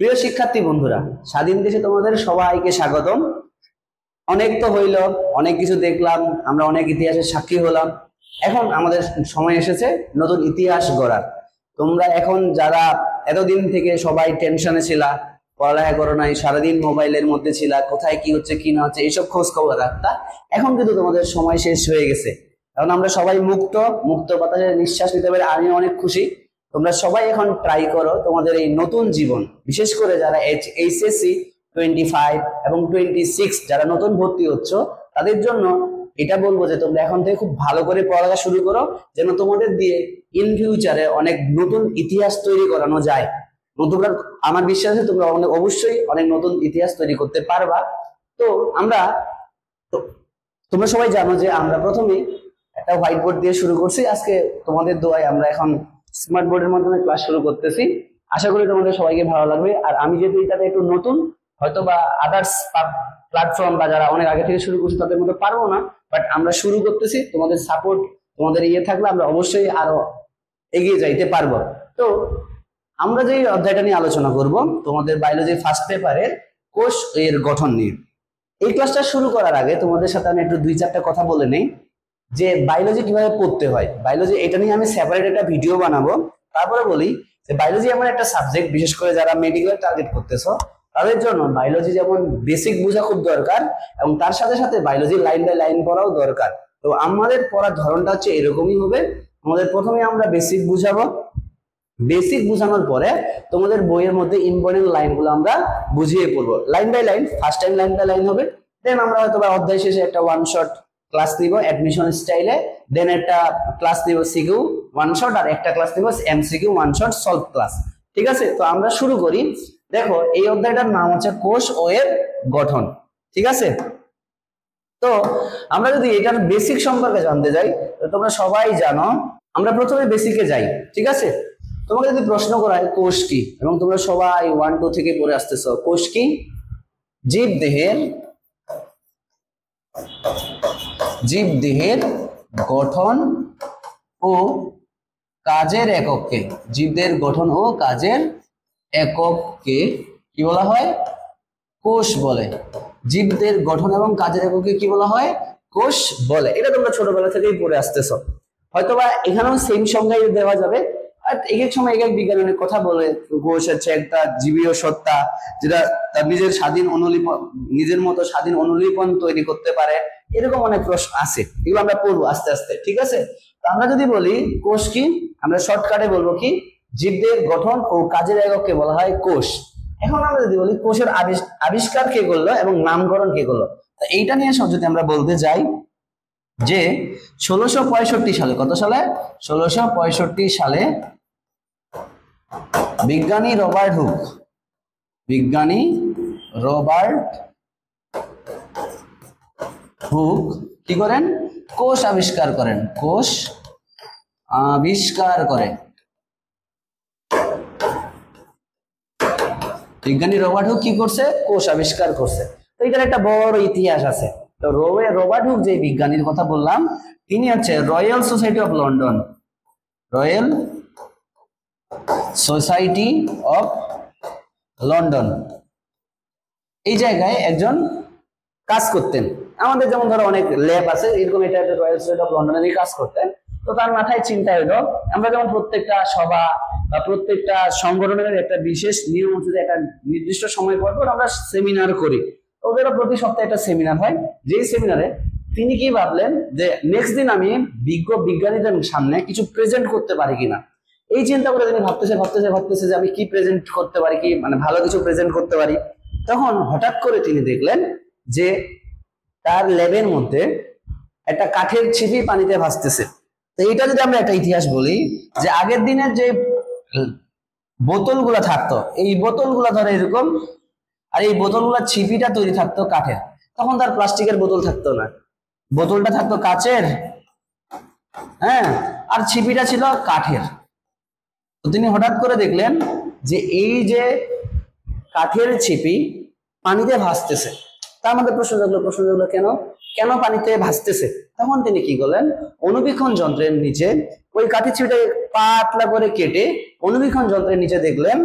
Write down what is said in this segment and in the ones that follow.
প্রিয় শিক্ষার্থী বন্ধুরা, স্বাধীন দেশে তোমাদের সবাইকে স্বাগতম। অনেক তো হইল, অনেক কিছু দেখলাম, আমরা অনেক ইতিহাসের সাক্ষী হলাম। এখন আমাদের সময় এসেছে নতুন ইতিহাস গড়ার। তোমরা এখন যারা এতদিন থেকে সবাই টেনশনে ছিলা, পড়ালেখা করো নাই, সারাদিন মোবাইলের মধ্যে ছিলা, কোথায় কি হচ্ছে কি না হচ্ছে এইসব খোঁজ খবর রাখতা, এখন কিন্তু তোমাদের সময় শেষ হয়ে গেছে। এখন আমরা সবাই মুক্ত মুক্ত বাতাসে নিঃশ্বাস নিতে পারি। আমি অনেক খুশি। তোমরা সবাই এখন ট্রাই করো তোমাদের এই নতুন জীবন, বিশেষ করে যারা এইচএসসি 25 এবং 26 যারা নতুন ভর্তি হচ্ছ, তাদের জন্য এটা বলবো যে তোমরা এখন থেকে খুব ভালো করে পড়ালেখা শুরু করো, যেন তোমাদের দিয়ে ইন ফিউচারে অনেক নতুন ইতিহাস তৈরি করানো যায়। তোমরা, আমার বিশ্বাস আছে তোমরা অবশ্যই অনেক নতুন ইতিহাস তৈরি করতে পারবা। তো তোমরা সবাই জানো যে আমরা প্রথমে একটা হোয়াইট বোর্ড দিয়ে শুরু করছি। আজকে তোমাদের দোয়ায় আমরা এখন স্মার্ট বোর্ডের মাধ্যমে ক্লাস শুরু করতেছি। আশা করি তোমাদের সবাইকে ভালো লাগবে। আর আমি যেহেতু এটাতে একটু নতুন, হয়তো বা আদার্স প্ল্যাটফর্ম বা যারা অনেক আগে থেকে শুরু করছে তাদের মধ্যে পারবো না, বাট আমরা শুরু করতেছি। তোমাদের সাপোর্ট, তোমাদের থাকলে আমরা অবশ্যই আরো এগিয়ে যাইতে পারবো। তো আমরা যে অধ্যায়টা নিয়ে আলোচনা করব, তোমাদের বায়োলজি ফার্স্ট পেপারের কোষ এর গঠন নিয়ে। এই ক্লাসটা শুরু করার আগে তোমাদের সাথে আমি একটু 2-4টা কথা বলে নেই যে বায়োলজি কিভাবে পড়তে হয়। বায়োলজি এটা নিয়ে আমি সেপারেট একটা ভিডিও বানাবো। তারপরে বলি যে বায়োলজি এমন একটা সাবজেক্ট, বিশেষ করে যারা মেডিকেল টার্গেট করতেছো তাদের জন্য বায়োলজি যেমন বেসিক বোঝা খুব দরকার, এবং তার সাথে সাথে বায়োলজি লাইন বাই লাইন পড়াও দরকার। তো আমাদের পড়ার ধরনটা হচ্ছে এরকমই হবে। আমাদের প্রথমে আমরা বেসিক বুঝাবো, বেসিক বুঝানোর পরে তোমাদের বইয়ের মধ্যে ইম্পর্টেন্ট লাইনগুলো আমরা বুঝিয়ে পড়বো line by line. First time line by line হবে, দেন আমরা হয়তো অধ্যায় শেষে একটা ওয়ান শট ক্লাস নিব অ্যাডমিশন স্টাইলে, দেন একটা ক্লাস নিব সিকিউ ওয়ান শট, আর একটা ক্লাস নিব MCQ one shot solve class. ঠিক আছে, তো আমরা শুরু করি। দেখো, এই অধ্যায়টার নাম হচ্ছে কোষ ও এর গঠন। ঠিক আছে, তো আমরা যদি এটার বেসিক সম্পর্কে জানতে যাই, তোমরা সবাই জানো আমরা প্রথমে বেসিকে যাই। ঠিক আছে, তোমাকে যদি প্রশ্ন করা হয় কোষ কি, এবং তোমরা সবাই 1-2 থেকে পড়ে আসতেছ, কোষ কি? জীবদেহের গঠন ও কাজের একককে, জীবদেহের গঠন ও কাজের একককে কি বলা হয়? কোষ বলে। জীবদের গঠন এবং কাজের একককে কি বলা হয়? কোষ বলে। এটা তোমরা ছোটবেলা থেকেই পড়ে আসতেছ। হয়তোবা এখানেও সেম সংজ্ঞাই দেওয়া যাবে, আর এক এক সময় এক এক বিজ্ঞান অনেক কথা বলে। কোষ হচ্ছে একটা জীবীয় সত্তা, যেটা তার নিজের মতো স্বাধীন অনুলিপন তৈরি করতে পারে। এরকম অনেক প্রশ্ন আছে, এগুলো আমরা পড়বো আস্তে আস্তে। ঠিক আছে, তো আমরা যদি বলি কোষ কি, আমরা শর্টকাটে বলবো কি, জীবদের গঠন ও কাজের একককে বলা হয় কোষ। এখন আমরা যদি বলি কোষের আবিষ্কার কে করলো এবং নামকরণ কে করলো, এইটা নিয়ে যদি আমরা বলতে যাই যে 1665 সালে, কত সালে? 1665 সালে বিজ্ঞানী রবার্ট হুক কি করেন? কোষ আবিষ্কার করেন। বিজ্ঞানী রবার্ট হুক কি করছে? কোষ আবিষ্কার করছে। তো এটার একটা বড় ইতিহাস আছে। তো রবার্ট হুক যে বিজ্ঞানীর কথা বললাম, তিনি হচ্ছে রয়্যাল সোসাইটি অফ লন্ডন এই জায়গায় একজন কাজ করতেন। আমাদের যেমন ধরো অনেক ল্যাব আছে, এরকম এটা রয়্যাল সোসাইটি অফ লন্ডনে কাজ করতেন। তো তার মাথায় চিন্তা হলো, আমরা যেমন প্রত্যেকটা সভা বা প্রত্যেকটা সংগঠনের একটা বিশেষ নিয়ম হচ্ছে যে একটা নির্দিষ্ট সময় পর পর আমরা সেমিনার করি। ওদেরও প্রতি সপ্তাহে একটা সেমিনার হয়। যেই সেমিনারে তিনি কি ভাবলেন যে নেক্সট দিন আমি বিজ্ঞানীদের সামনে কিছু প্রেজেন্ট করতে পারি কিনা। এই চিন্তা করে তিনি ভাবতেছে যে আমি কি প্রেজেন্ট করতে পারি, কি মানে ভালো কিছু প্রেজেন্ট করতে পারি। তখন হঠাৎ করে তিনি দেখলেন যে তার ল্যাবের মধ্যে একটা কাঠের ছিপি পানিতে ভাসতেছে। তো এটা যদি আমরা একটা ইতিহাস বলি যে আগের দিনের যে বোতলগুলা থাকতো, এই বোতলগুলা ধরে এরকম, আর এই বোতলগুলা ছিপিটা তৈরি থাকতো কাঠের। তখন তার প্লাস্টিকের বোতল থাকতো না, বোতলটা থাকতো কাচের, হ্যাঁ, আর ছিপিটা ছিল কাঠের। তো তিনি হঠাৎ করে দেখলেন যে এই যে কাঠের ছিপি পানিতে ভাসতেছে। তার মধ্যে প্রশ্ন জাগলো কেন পানিতে ভাসতেছে। তখন তিনি কি করলেন, অনুবীক্ষণ যন্ত্রের নিচে ওই কাঠের ছিপিটাকে পাতলা করে কেটে অনুবীক্ষণ যন্ত্রের নিচে দেখলেন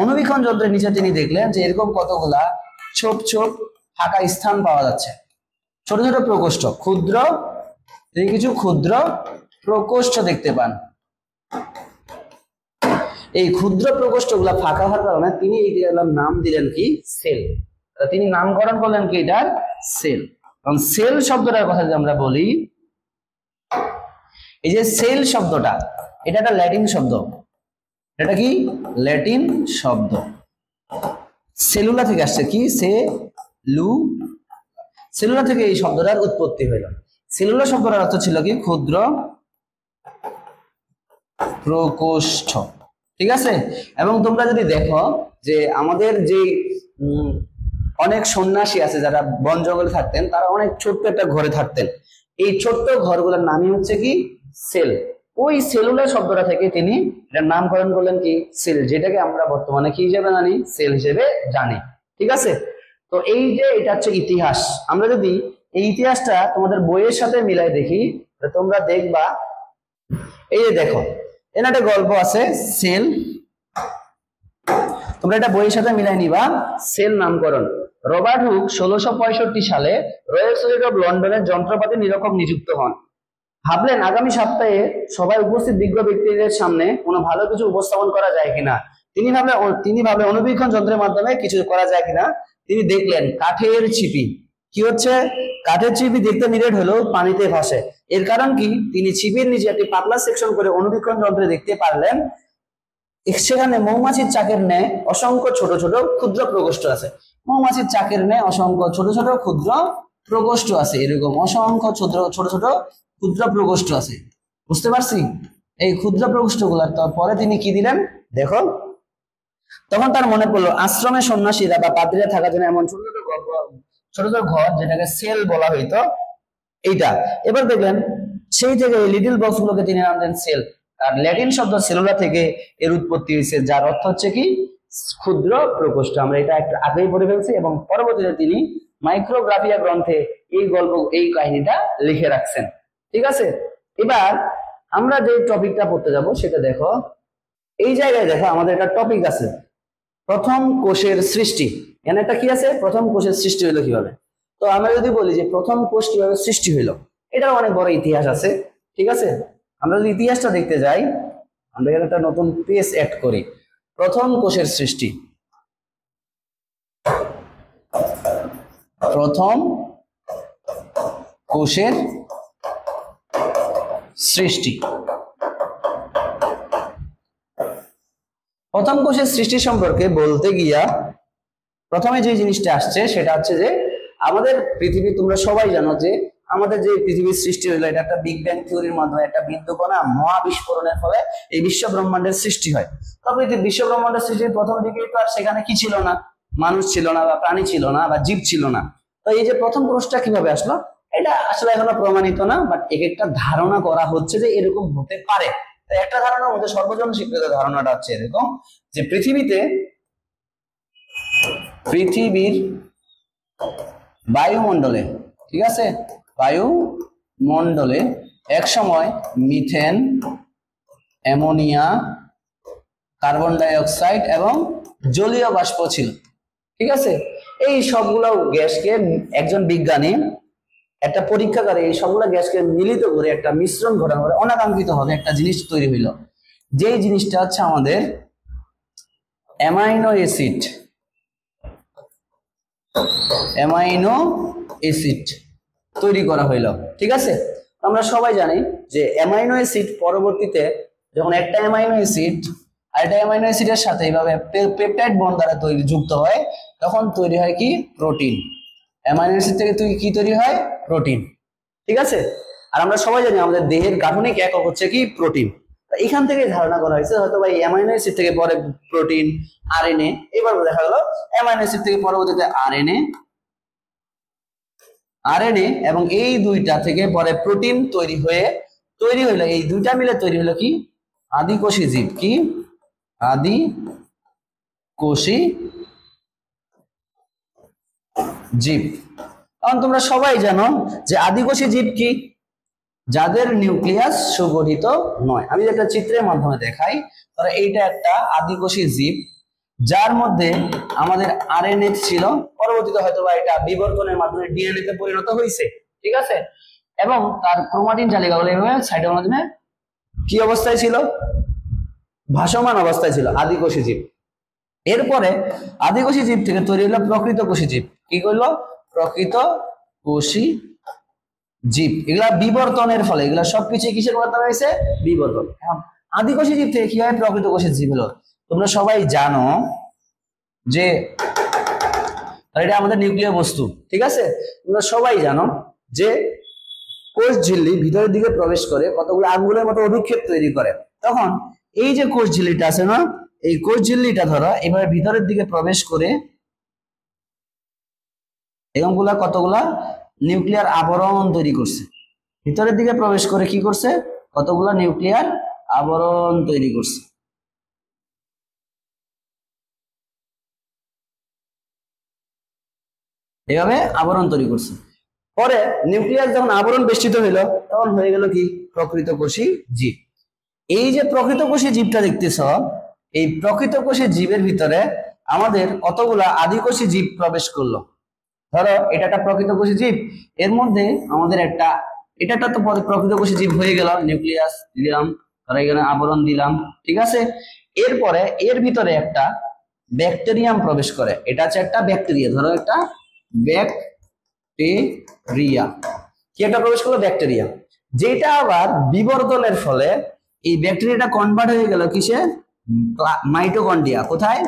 অনুবীক্ষণ যন্ত্রের নিচে তিনি দেখলেন যে এরকম কতগুলা ছোপ ছোপ ফাঁকা স্থান পাওয়া যাচ্ছে, ছোট ছোট প্রকোষ্ঠ, ক্ষুদ্র, তিনি কিছু ক্ষুদ্র প্রকোষ্ঠ দেখতে পান। এই ক্ষুদ্র প্রকোষ্ঠগুলা ফাঁকা হওয়ার কারণে তিনি এইটার নাম দিলেন কি সেল। তিনি নামকরণ করলেন কি এটার সেল। কারণ সেল শব্দটার কথা যদি আমরা বলি, এই যে সেল শব্দটা এটা একটা ল্যাটিন শব্দ। এটা কি ল্যাটিন শব্দ, সেলুলা থেকে আসছে কি সেলুলা থেকে এই শব্দটার উৎপত্তি হইল। সেলুলা শব্দটার অর্থ ছিল কি ক্ষুদ্র প্রকোষ্ঠ, ঠিক আছে। এবং তোমরা যদি দেখো যে আমাদের যে অনেক সন্ন্যাসী আছে যারা বন জঙ্গলে থাকতেন, তারা অনেক ছোট্ট একটা ঘরে থাকতেন। এই ছোট্ট ঘরগুলোর নামই হচ্ছে কি সেল। ওই সেলুলার শব্দটা থেকে তিনি এটার নামকরণ করলেন কি সেল, যেটাকে আমরা বর্তমানে কি হিসেবে জানি সেল হিসেবে জানি, ঠিক আছে। তো এই যে এটা হচ্ছে ইতিহাস। আমরা যদি এই ইতিহাসটা তোমাদের বইয়ের সাথে মিলাই দেখি, তোমরা দেখবা এই যে দেখো এখানে একটা গল্প আছে সেল, তোমরা এটা বইয়ের সাথে মিলাই নিবা। সেল নামকরণ রবার্ট হুক 1665 সালে রয়্যাল সোসাইটি অফ লন্ডনের যন্ত্রপাতি নিরীক্ষক নিযুক্ত হন। ভাবলেন আগামী সপ্তাহে সবাই উপস্থিত বিজ্ঞ ব্যক্তিদের সামনে কোনো ভালো কিছু উপস্থাপন করা যায় কিনা। তিনি ভাবলেন অনুবীক্ষণ যন্ত্রের মাধ্যমে কিছু করা যায় কিনা। তিনি দেখলেন কাঠের ছিপি। কি হচ্ছে কাঠের ছিপি দেখতে নিরেট হলেও পানিতে ভাসে। এর কারণ কি, তিনি ছিপির নিচে একটি পাতলা সেকশন করে অনুবীক্ষণ যন্ত্রে দেখতে পারলেন সেখানে মৌমাছির চাকের ন্যায় অসংখ্য ছোট ছোট ক্ষুদ্র প্রকোষ্ঠ আছে। মৌমাছির চাকের ন্যায় অসংখ্য ছোট ছোট ক্ষুদ্র প্রকোষ্ঠ আছে, এরকম অসংখ্য ছোট ছোট ক্ষুদ্র প্রকোষ্ঠ আছে। বুঝতে পারছি? এই ক্ষুদ্র প্রকোষ্ঠ গুলার পরে তিনি কি দিলেন দেখো। তখন তার মনে পড়লো আশ্রমে সন্ন্যাসীরা বা পাদ্রীরা থাকার জন্য এমন ছোট ছোট ঘর যেটাকে সেল বলা হইতো এইটা। এবার দেখলেন সেই থেকে লিটল বক্স গুলোকে তিনি নাম দেন সেল। আর ল্যাটিন শব্দ সেলুলা থেকে এর উৎপত্তি হয়েছে, যার অর্থ হচ্ছে কি ক্ষুদ্র প্রকোষ্ঠ। আমরা এটা একটু আগেই পড়ে ফেলছি এবং পরবর্তীতে তিনি মাইক্রোগ্রাফিয়া গ্রন্থে এই কাহিনীটা লিখে রাখছেন, ঠিক আছে। এবার আমরা যে টপিকটা পড়তে যাব সেটা দেখো, এই জায়গায় দেখো আমাদের একটা টপিক আছে প্রথম কোষের সৃষ্টি। এখানে একটা কি আছে, প্রথম কোষের সৃষ্টি হইলো কিভাবে। তো আমরা যদি বলি যে প্রথম কোষ কিভাবে সৃষ্টি হইলো, এটার অনেক বড় ইতিহাস আছে, ঠিক আছে। আমরা যদি ইতিহাসটা দেখতে যাই, আমরা এখানে একটা নতুন পেজ অ্যাড করি। প্রথম কোষের সৃষ্টি, প্রথম কোষের সৃষ্টি। প্রথম কোষের সৃষ্টি সম্পর্কে বলতে গিয়া প্রথমে যে জিনিসটা আসছে সেটা হচ্ছে যে আমাদের পৃথিবী, তোমরা সবাই জানো যে আমাদের যে পৃথিবীর সৃষ্টি হইলো এটা একটা বিগ ব্যাং থিওরির মাধ্যমে, একটা বিন্দুকণা মহাবিস্ফোরণের ফলে এই বিশ্ব ব্রহ্মাণ্ডের সৃষ্টি হয়। তবে বিশ্ব ব্রহ্মাণ্ডের সৃষ্টির প্রথম দিকে তো আর সেখানে কি ছিল না, মানুষ ছিল না বা প্রাণী ছিল না বা জীব ছিল না। তো এই যে প্রথম কোষটা কিভাবে আসলো এটা আসলে এখনো প্রমাণিত না, বাট এক একটা ধারণা করা হচ্ছে যে এরকম হতে পারে। একটা ধারণার মধ্যে সর্বজন স্বীকৃত ধারণাটা হচ্ছে এরকম যে পৃথিবীর বায়ুমণ্ডলে, ঠিক আছে, বায়ুমণ্ডলে এক সময় methane, ammonia, carbon die oxide এবং জলীয় বাষ্প ছিল, ঠিক আছে। এই সবগুলো গ্যাসকে একজন বিজ্ঞানী একটা পরীক্ষাগারে এই সবগুলো গ্যাসকে মিলিত করে একটা মিশ্রণ ঘটানো করে অনাকাঙ্ক্ষিত ভাবে একটা জিনিস তৈরি হইল। যেই জিনিসটা হচ্ছে আমাদের অ্যামাইনো অ্যাসিড তৈরি করা হইল, ঠিক আছে। আমরা সবাই জানি যে অ্যামাইনো অ্যাসিড পরবর্তীতে যখন একটা অ্যামাইনো অ্যাসিড আরেকটা অ্যামাইনো অ্যাসিডের সাথে এইভাবে পেপটাইড বন্ড দ্বারা যুক্ত হয়, তখন তৈরি হয় কি প্রোটিন। অ্যামাইনো অ্যাসিড থেকে কি তৈরি হয় প্রোটিন, ঠিক আছে। আর আমরা সবাই জানি আমাদের দেহের গাঠনিক একক হচ্ছে কি প্রোটিন। এখান থেকে ধারণা করা হয়েছে হয়তো বা অ্যামাইনো অ্যাসিড থেকে পরে প্রোটিন, আরএনএ, এবার দেখা গেল অ্যামাইনো অ্যাসিড থেকে পরবর্তীতে আরএনএ এবং এই দুইটা থেকে পরে প্রোটিন তৈরি হইলো। এই দুইটা মিলে তৈরি হলো কি আদিকোষী জীব। কি আদিকোষী জীব। কারণ তোমরা সবাই জানো যে আদিকোষী জীব কি, যাদের নিউক্লিয়াস সুগঠিত নয়। আমি একটা চিত্রের মাধ্যমে দেখাই, তাহলে এইটা একটা আদিকোষী জীব যার মধ্যে আমাদের আরএনএ ছিল, পরবর্তীতে হয়তো বা এটা বিবর্তনের মাধ্যমে ডিএনএ তে পরিণত হয়েছে, ঠিক আছে। এবং তার ক্রোমাটিন জালিকাগুলো এভাবে সাইটোপ্লাজমে কি অবস্থায় ছিল, ভাসমান অবস্থায় ছিল, আদিকোষী জীব। এরপরে আদিকোষী জীব থেকে তৈরি হলো প্রকৃত কোষী জীব। কি করলো, প্রকৃত কোষী জীব। এগুলা বিবর্তনের ফলে, এগুলা সবকিছু কিসের মাধ্যমে হয়েছে, বিবর্তন। আদিকোষী জীব থেকে কি হয়, প্রকৃত কোষী জীব হলো। তোমরা সবাই জানো যে এটা আমাদের নিউক্লিয় বস্তু, ঠিক আছে। তোমরা সবাই জানো যে কোষ ঝিল্লি ভিতরের দিকে প্রবেশ করে কতগুলো আঙ্গুলের মতো অভিক্ষেপ তৈরি করে। তখন এই যে কোষ ঝিল্লিটা আছে না, এই কোষ ঝিল্লিটা ধরো এভাবে ভিতরের দিকে প্রবেশ করে এরকমগুলা কতগুলা নিউক্লিয়ার আবরণ তৈরি করছে। ভিতরের দিকে প্রবেশ করে কি করছে, কতগুলা নিউক্লিয়ার আবরণ তৈরি করছে। এভাবে আবরণ তৈরি করছে। পরে নিউক্লিয়াস যখন আবরণ বেষ্টিত হইলো তখন হয়ে গেল কি, প্রকৃত কোষী জীব। এই যে প্রকৃত কোষী জীবটা দেখতেছ, এই প্রকৃত কোষী জীবের ভিতরে আমাদের কতগুলা আদিকোষী জীব প্রবেশ করলো। ধরো এটা একটা প্রকৃত কোষী জীব, এর মধ্যে আমাদের এটা তো প্রকৃত কোষী জীব হয়ে গেল, নিউক্লিয়াস দিলাম, ধরো এখানে আবরণ দিলাম, ঠিক আছে। এরপরে এর ভিতরে একটা ব্যাকটেরিয়াম প্রবেশ করে, এটা হচ্ছে একটা ব্যাকটেরিয়া, ধরো একটা ব্যাকটেরিয়া, কি একটা প্রবেশ করলো, ব্যাকটেরিয়া। যেটা আবার বিবর্তনের ফলে এই ব্যাকটেরিয়াটা কনভার্ট হয়ে গেল কিসে, মাইটোকন্ড্রিয়া। কোথায়,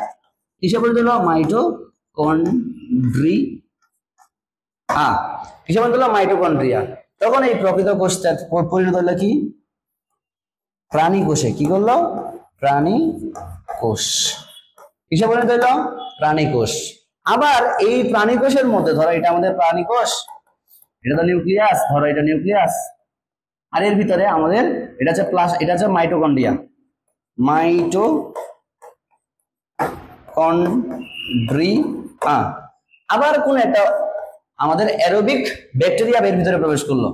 কিসে পরিণত হলো, কিসে পরিণত হলো, মাইটোকন্ড্রিয়া। তখন এই প্রকৃত কোষটা পরিণত হলো কি, প্রাণী কোষে। কি করলো, প্রাণী কোষ। কিসে পরিণত হলো, প্রাণী কোষ। আবার এই প্রাণী কোষের মধ্যে ধরো এটা আমাদের প্রাণী কোষ, এটা তো নিউক্লিয়াস, ধরো এটা নিউক্লিয়াস, আর এর ভিতরে আমাদের এটা হচ্ছে এটা হচ্ছে মাইটোকন্ড্রিয়া, মাইটোকন্ড্রিয়া। আবার কোন একটা আমাদের অ্যারোবিক ব্যাকটেরিয়া এর ভিতরে প্রবেশ করলো,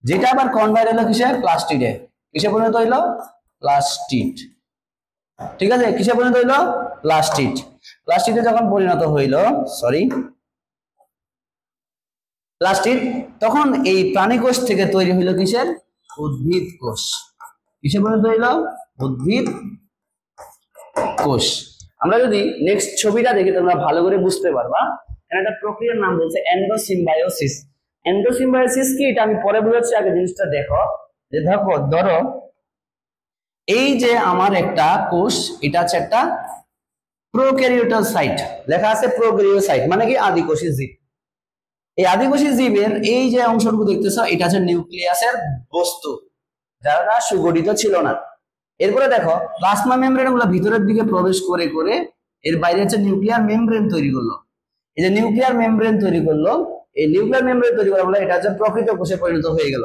যেটা আবার কনভার্ট হলো কিসে, প্লাস্টিডে। কিসে পরিণত হইলো, প্লাস্টিড, ঠিক আছে। কিসে পরিণত হইলো, প্লাস্টিড। প্লাস্টিডে যখন পরিণত হইলো, প্লাস্টিড, তখন এই প্রাণী কোষ থেকে তৈরি হইলো কিসের, উদ্ভিদ কোষ। কিসে পরিণত হইলো, উদ্ভিদ কোষ। আমরা যদি নেক্সট ছবিটা দেখি তোমরা ভালো করে বুঝতে পারবা। একটা প্রক্রিয়ার নাম বলছে এন্ডোসিম্বায়োসিস। এন্ডোসিম্বায়োসিস কি, এটা আমি পরে বুঝাচ্ছি, আগে জিনিসটা দেখো। যে দেখো, ধরো এই যে আমার একটা কোষ, এটা হচ্ছে একটা প্রোক্যারিওটাল সাইট, লেখা আছে প্রোক্যারিওসাইট, মানে কি, আদিকোষী জীব। এই আদিকোষী জীবের এই যে অংশটুকু দেখতেছ, এটা হচ্ছে নিউক্লিয়াসের বস্তু, যারা সুগঠিত ছিল না। এরপরে দেখো প্লাজমা মেমব্রেন গুলো ভিতরের দিকে প্রবেশ করে করে এর বাইরে হচ্ছে নিউক্লিয়ার মেমব্রেন তৈরি করলো। এই যে নিউক্লিয়ার মেমব্রেন তৈরি করলো, এই নিউক্লিয়ার মেমব্রেন তৈরি করার ফলে এটা হচ্ছে প্রকৃত কোষে পরিণত হয়ে গেল।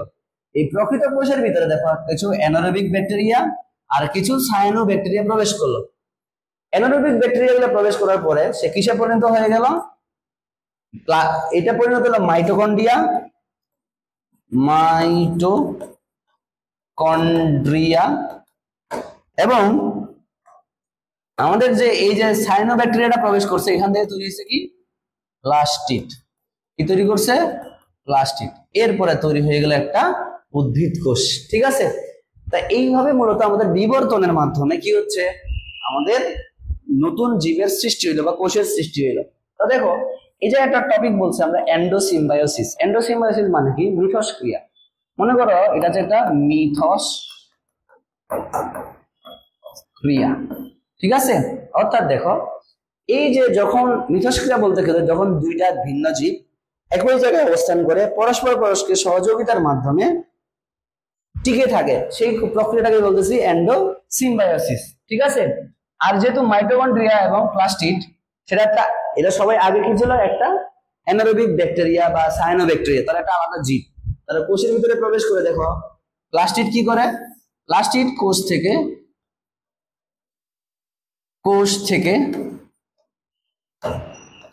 এই প্রকৃত কোষের ভিতরে দেখো কিছু অ্যানারোবিক ব্যাকটেরিয়া আর কিছু সায়ানো ব্যাকটেরিয়া প্রবেশ করলো। অ্যানারোবিক ব্যাকটেরিয়া গুলো প্রবেশ করার পরে সে কিসে পরিণত হয়ে গেল, এটা পরিণত হলো মাইটোকন্ড্রিয়া, এবং আমাদের যে এই যে সায়ানো ব্যাকটেরিয়াটা প্রবেশ করছে, এখান থেকে তৈরি হয়েছে কি, প্লাস্টিড। কি তৈরি করছে, প্লাস্টিড। এরপরে তৈরি হয়ে গেল একটা উদ্ভিদ কোষ, ঠিক আছে। তা এইভাবে মূলত আমাদের বিবর্তনের মাধ্যমে কি হচ্ছে, আমাদের নতুন জীবের সৃষ্টি হইলো বা কোষের সৃষ্টি হইলো। তো দেখো এই যে একটা টপিক বলছে আমরা এন্ডোসিম্বায়োসিস। এন্ডোসিম্বায়োসিস মানে কি, মিথস্ক্রিয়া। মনে করো এটা হচ্ছে একটা মিথস্ক্রিয়া, ঠিক আছে। অর্থাৎ দেখো এই যে যখন মিথস্ক্রিয়া বলতে গেলে যখন দুইটা ভিন্ন জীব একই জায়গায় অবস্থান করে পরস্পর পরস্পর সহযোগিতার মাধ্যমে টিকে থাকে, সেই প্রক্রিয়াটাকে বলতেছি এন্ডোসিম্বায়োসিস, ঠিক আছে। আর যেহেতু মাইটোকন্ড্রিয়া এবং প্লাস্টিড সেটা একটা, এটা সবাই আগে কি ছিল, একটা অ্যানারোবিক ব্যাকটেরিয়া বা সায়ানোব্যাকটেরিয়া, তারা একটা আলাদা জীব, তারা কোষের ভিতরে প্রবেশ করে। দেখো প্লাস্টিড কি করে, প্লাস্টিড কোষ থেকে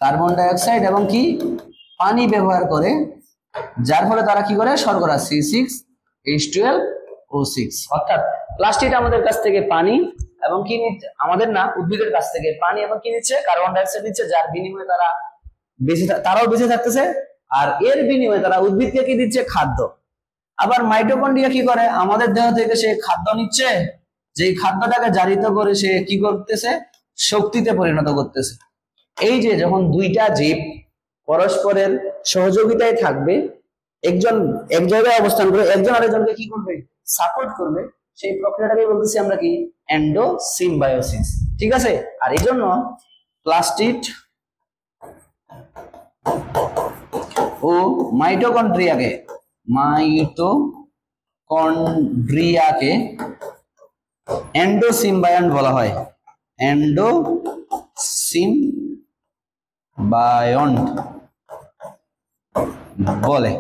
কার্বন ডাই অক্সাইড এবং কি পানি ব্যবহার করে, যার ফলে তারা কি করে, শর্করা C6H12O6। অর্থাৎ প্লাস্টিড আমাদের কাছ থেকে পানি এবং কি নিচ্ছে আমাদের না উদ্ভিদের কাছ থেকে পানি এবং কি নিচ্ছে কার্বন ডাই অক্সাইড নিচ্ছে, যার বিনিময়ে তারাও বেঁচে থাকতেছে। আর এর বিনিময়ে তারা উদ্ভিদকে কি দিচ্ছে? খাদ্য। আবার মাইটোকন্ড্রিয়া কি করে? আমাদের দেহ থেকে সে খাদ্য নিচ্ছে, যে খাদ্যটাকে জারিত করে সে কি করতেছে? শক্তিতে পরিণত করতেছে। এই যে যখন দুইটা জীব পরস্পরের সহযোগিতায় থাকবে, একজন এক জায়গায় অবস্থান করে একজন আরেকজনকে কি করবে? সাপোর্ট করবে, সেই প্রক্রিয়াটাকে বলতেছি আমরা কি? এন্ডোসিম্বায়োসিস। ঠিক আছে। আর এই জন্য প্লাস্টিড ও মাইটোকন্ড্রিয়াকে এন্ডোসিম্বায়ন্ট বলা হয়। এন্ডোসিম্বায়ন্ট বলে।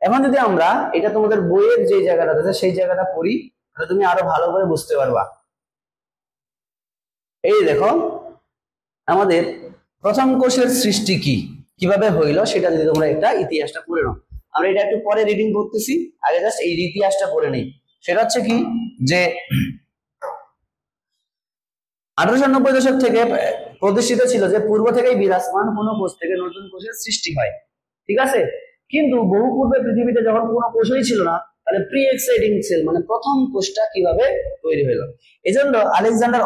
এখন যদি আমরা এটা তোমাদের বইয়ের যে জায়গাটা আছে সেই জায়গাটা পড়ি, তাহলে তুমি আরো ভালো করে বুঝতে পারবা। এই দেখো, আমাদের প্রথম কোষের সৃষ্টি কিভাবে হইল সেটা যদি তোমরা একটা ইতিহাসটা পড়ে নাও। আমরা এটা একটু পরে রিডিং করতেছি, আগে জাস্ট এই ইতিহাসটা পড়ে নেই। সেটা হচ্ছে কি যে 1890 দশক থেকে প্রতিষ্ঠিত ছিল যে পূর্ব থেকেই বিরাজমান কোনো কোষ থেকে নতুন কোষের সৃষ্টি হয়। ঠিক আছে। কিন্তু বহু পূর্বে পৃথিবীতে যখন কোনো কোষই ছিল না, তাহলে প্রি এক্সাইটিং সেল মানে প্রথম কোষটা কিভাবে তৈরি হলো। এজন্য আলেকজান্ডার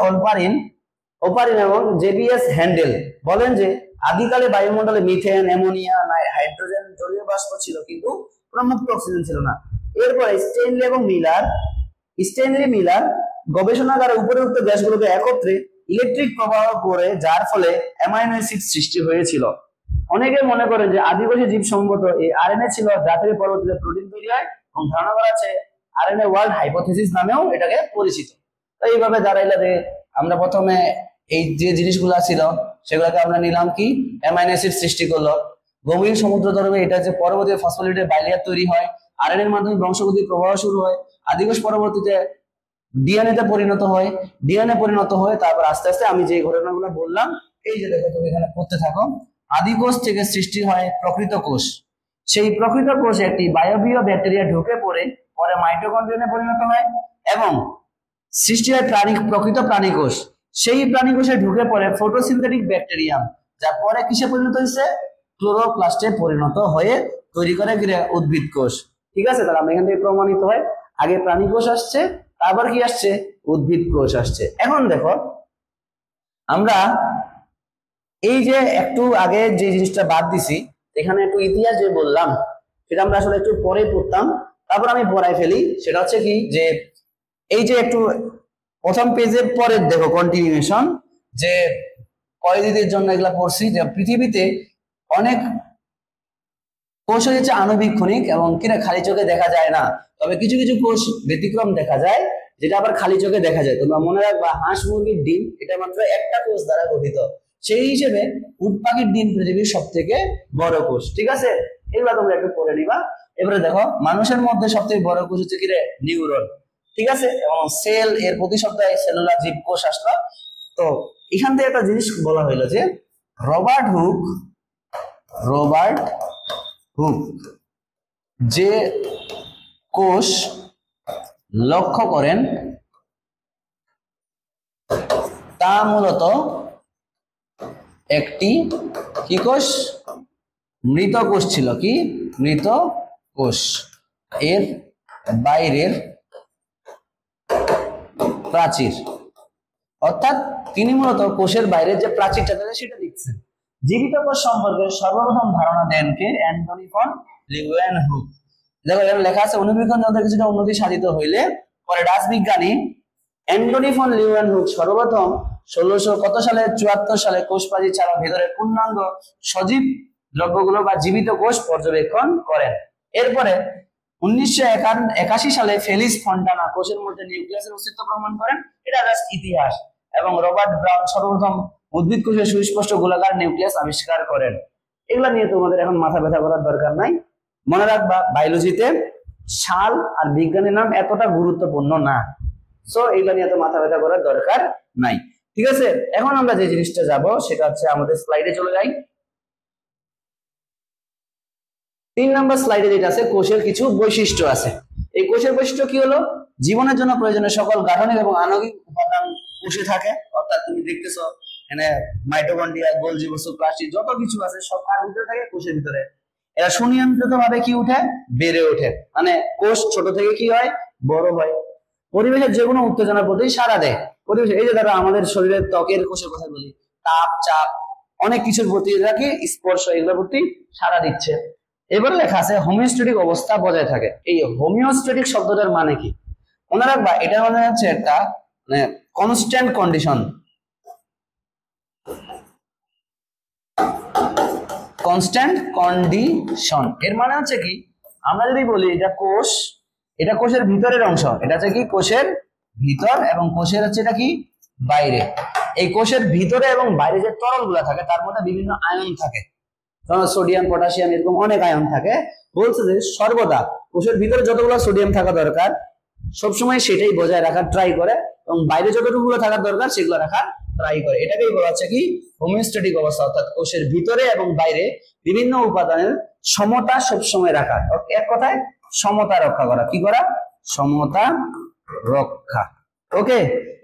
ওপারিন এবং জেবিএস হ্যান্ডেল বলেন যে আদিকালে বায়ুমণ্ডলে মিথেন, অ্যামোনিয়া, হাইড্রোজেন, জলীয় বাষ্প ছিল, কিন্তু কোনো মুক্ত অক্সিজেন ছিল না। এরপরে স্টেনলি মিলার গবেষণাগারে উপরিউক্ত গ্যাসগুলোকে একত্রে ইলেকট্রিক প্রবাহ করে, যার ফলে অ্যামাইনো অ্যাসিড সৃষ্টি হয়েছিল। অনেকে মনে করেন যে আদিবাসী জীব সম্ভবত এই আরএনএ ছিল, যা থেকে পরবর্তীতে প্রোটিন তৈরি হয়, এবং ধারণা করা আছে আরএনএ ওয়ার্ল্ড হাইপোথিসিস নামেও এটাকে পরিচিত। তো এইভাবে দাঁড়াইলে যে আমরা প্রথমে এই যে জিনিসগুলো ছিল সেগুলোকে আমরা নিলাম কি? অ্যামাইনো অ্যাসিড সৃষ্টি করলো। গভীর সমুদ্র তরঙ্গে এটা যে পরবর্তীতে ফসফোলিপিড বাইলেয়ার তৈরি হয়, আরএনএ এর মাধ্যমে বংশগতির প্রবাহ শুরু হয়, আদিকোষ পরবর্তীতে ডিএনএ তে পরিণত হয়, তারপর আস্তে আস্তে আমি যে ঘটনাগুলো বললাম, এই যে দেখো তুমি এখানে পড়তে থাকো। আদিকোষ থেকে সৃষ্টি হয় প্রকৃত কোষ। সেই প্রকৃত কোষ একটি বায়বীয় ব্যাকটেরিয়া ঢুকে পরে মাইটোকন্ড্রিয়ানে পরিণত হয় এবং সৃষ্টি হয় প্রকৃত প্রাণীকোষ। সেই প্রাণীকোষে ঢুকে পড়ে ফটোসিনথেটিক ব্যাকটেরিয়াম, যা পরে কিসে পরিণত হয়েছে? ক্লোরোপ্লাস্টে পরিণত হয়ে তৈরি করে উদ্ভিদ কোষ। ঠিক আছে। তাহলে আমরা এখান থেকে প্রমাণিত হয় আগে প্রাণী কোষ আসছে, তারপর কি আসছে? উদ্ভিদ কোষ আসছে। এখন দেখো, আমরা এই যে একটু আগে যে জিনিসটা বাদ দিছি, এখানে একটু ইতিহাস যে বললাম সেটা আমরা আসলে একটু পরে পড়তাম, তারপর আমি পড়াই ফেলি। সেটা হচ্ছে কি যে এই যে একটু প্রথম পেজের পরে দেখো কন্টিনিউশন, যে কয়েদিদের জন্য এগুলা পড়ছি যে পৃথিবীতে অনেক কোষ হচ্ছে আণুবীক্ষণিক এবং কিনা খালি চোখে দেখা যায় না, তবে কিছু কিছু কোষ ব্যতিক্রম দেখা যায়, যেটা আবার খালি চোখে দেখা যায়। তোমরা মনে রাখবা, হাঁস মুরগির ডিম এটা মাত্র একটা কোষ দ্বারা গঠিত, সেই হিসেবে উট পাখির ডিম পৃথিবীর সব থেকে বড় কোষ। ঠিক আছে। এগুলা তোমরা একটু পড়ে নিবা। এবারে দেখো, মানুষের মধ্যে সব থেকে বড় কোষ হচ্ছে কি রে? নিউরন। ঠিক আছে। এবং সেল এর প্রতি সপ্তাহে সেলুলার জীবকোষ আসলো। তো এখান থেকে একটা জিনিস বলা হইলো যে রবার্ট হুক যে কোষ লক্ষ্য করেন তা মূলত একটি কি কোষ? মৃত কোষ ছিল। কি? মৃত কোষ। এর বাইরের প্রাচীর, অর্থাৎ তিনি মূলত কোষের বাইরের যে প্রাচীরটা থাকে সেটা লিখছেন। জীবিত কোষ সম্পর্কে সর্বপ্রথম ধারণা দেন কে? Antonie van Leeuwenhoek. দেখো এখানে লেখা আছে, অণুবীক্ষণ যন্ত্রের কিছুটা উন্নতি সাধিত হইলে পরে ডাচ বিজ্ঞানী অ্যান্টনি ফন লিউয়েনহুক সর্বপ্রথম 1674 সালে কোষ প্রাচীর ছাড়া ভেতরে পূর্ণাঙ্গ সজীব দ্রব্যগুলো বা জীবিত কোষ পর্যবেক্ষণ করেন। এরপরে 1981 সালে ফেলিস ফন্টানা কোষের মধ্যে নিউক্লিয়াসের অস্তিত্ব প্রমাণ করেন। এটা জাস্ট ইতিহাস। এবং রবার্ট ব্রাউন সর্বপ্রথম উদ্ভিদ কোষের সুস্পষ্ট গোলাকার নিউক্লিয়াস আবিষ্কার করেন। এগুলা নিয়ে তোমাদের এখন মাথা ব্যথা করার দরকার নাই। মনে রাখবা, বায়োলজিতে সাল আর বিজ্ঞানের নাম এতটা গুরুত্বপূর্ণ না, সো এগুলা নিয়ে তো মাথা ব্যথা করার দরকার নাই। ঠিক আছে। এখন আমরা যে জিনিসটা যাব সেটা হচ্ছে আমাদের স্লাইডে চলে যাই। 3 নম্বর স্লাইডে যেটা আছে, কোষের কিছু বৈশিষ্ট্য আছে। এই কোষের বৈশিষ্ট্য কি হলো? জীবনের জন্য প্রয়োজনীয় সকল গাঠনিক এবং আণবিক কোষে থাকে, অর্থাৎ তুমি দেখতেছো এখানে মাইটোকন্ড্রিয়া, গোলজি বস্তু, প্লাস্টিক যত কিছু আছে সব কার ভিতরে থাকে? কোষের ভিতরে। এরা সুনিয়ন্ত্রিত ভাবে কি উঠে? বেড়ে ওঠে। মানে কোষ ছোট থেকে কি হয়? বড় হয়। পরিবেশের যে কোনো উত্তেজনার প্রতি সাড়া দেয়। পরিবেশ, এই যে ধরো আমাদের শরীরের ত্বকের কোষের কথা বলি, তাপ, চাপ, অনেক কিছুর প্রতি কি স্পর্শ, এগুলোর প্রতি সাড়া দিচ্ছে। এবারে লেখা আছে হোমিওস্ট্যাটিক অবস্থা বজায় থাকে। এই হোমিওস্ট্যাটিক শব্দটার মানে কি? মনে রাখবা, এটা মানে হচ্ছে একটা মানে কনস্ট্যান্ট কন্ডিশন। কনস্ট্যান্ট কন্ডিশন এর মানে হচ্ছে কি, আমরা যদি বলি এটা কোষ, এটা কোষের ভিতরের অংশ, এটা হচ্ছে কি কোষের ভিতর, এবং কোষের হচ্ছে এটা কি বাইরে। এই কোষের ভিতরে এবং বাইরে যে তরল গুলা থাকে তার মধ্যে বিভিন্ন আয়ন থাকে, যেমন সোডিয়াম, পটাশিয়াম, এরকম অনেক আয়ন থাকে। বলছে যে সর্বদা কোষের ভিতরে যতগুলো সোডিয়াম থাকা দরকার সবসময় সেটাই বজায় রাখার ট্রাই করে, এবং বাইরে যতটুকু থাকার দরকার সেগুলো রাখার ট্রাই করে। এটাকেই বলা হচ্ছে কি হোমিওস্ট্যাটিক অবস্থা, অর্থাৎ কোষের ভিতরে এবং বাইরে বিভিন্ন উপাদানের সমতা সবসময় রাখা। এক কথায় সমতা রক্ষা করা। কি করা? সমতা রক্ষা। ওকে,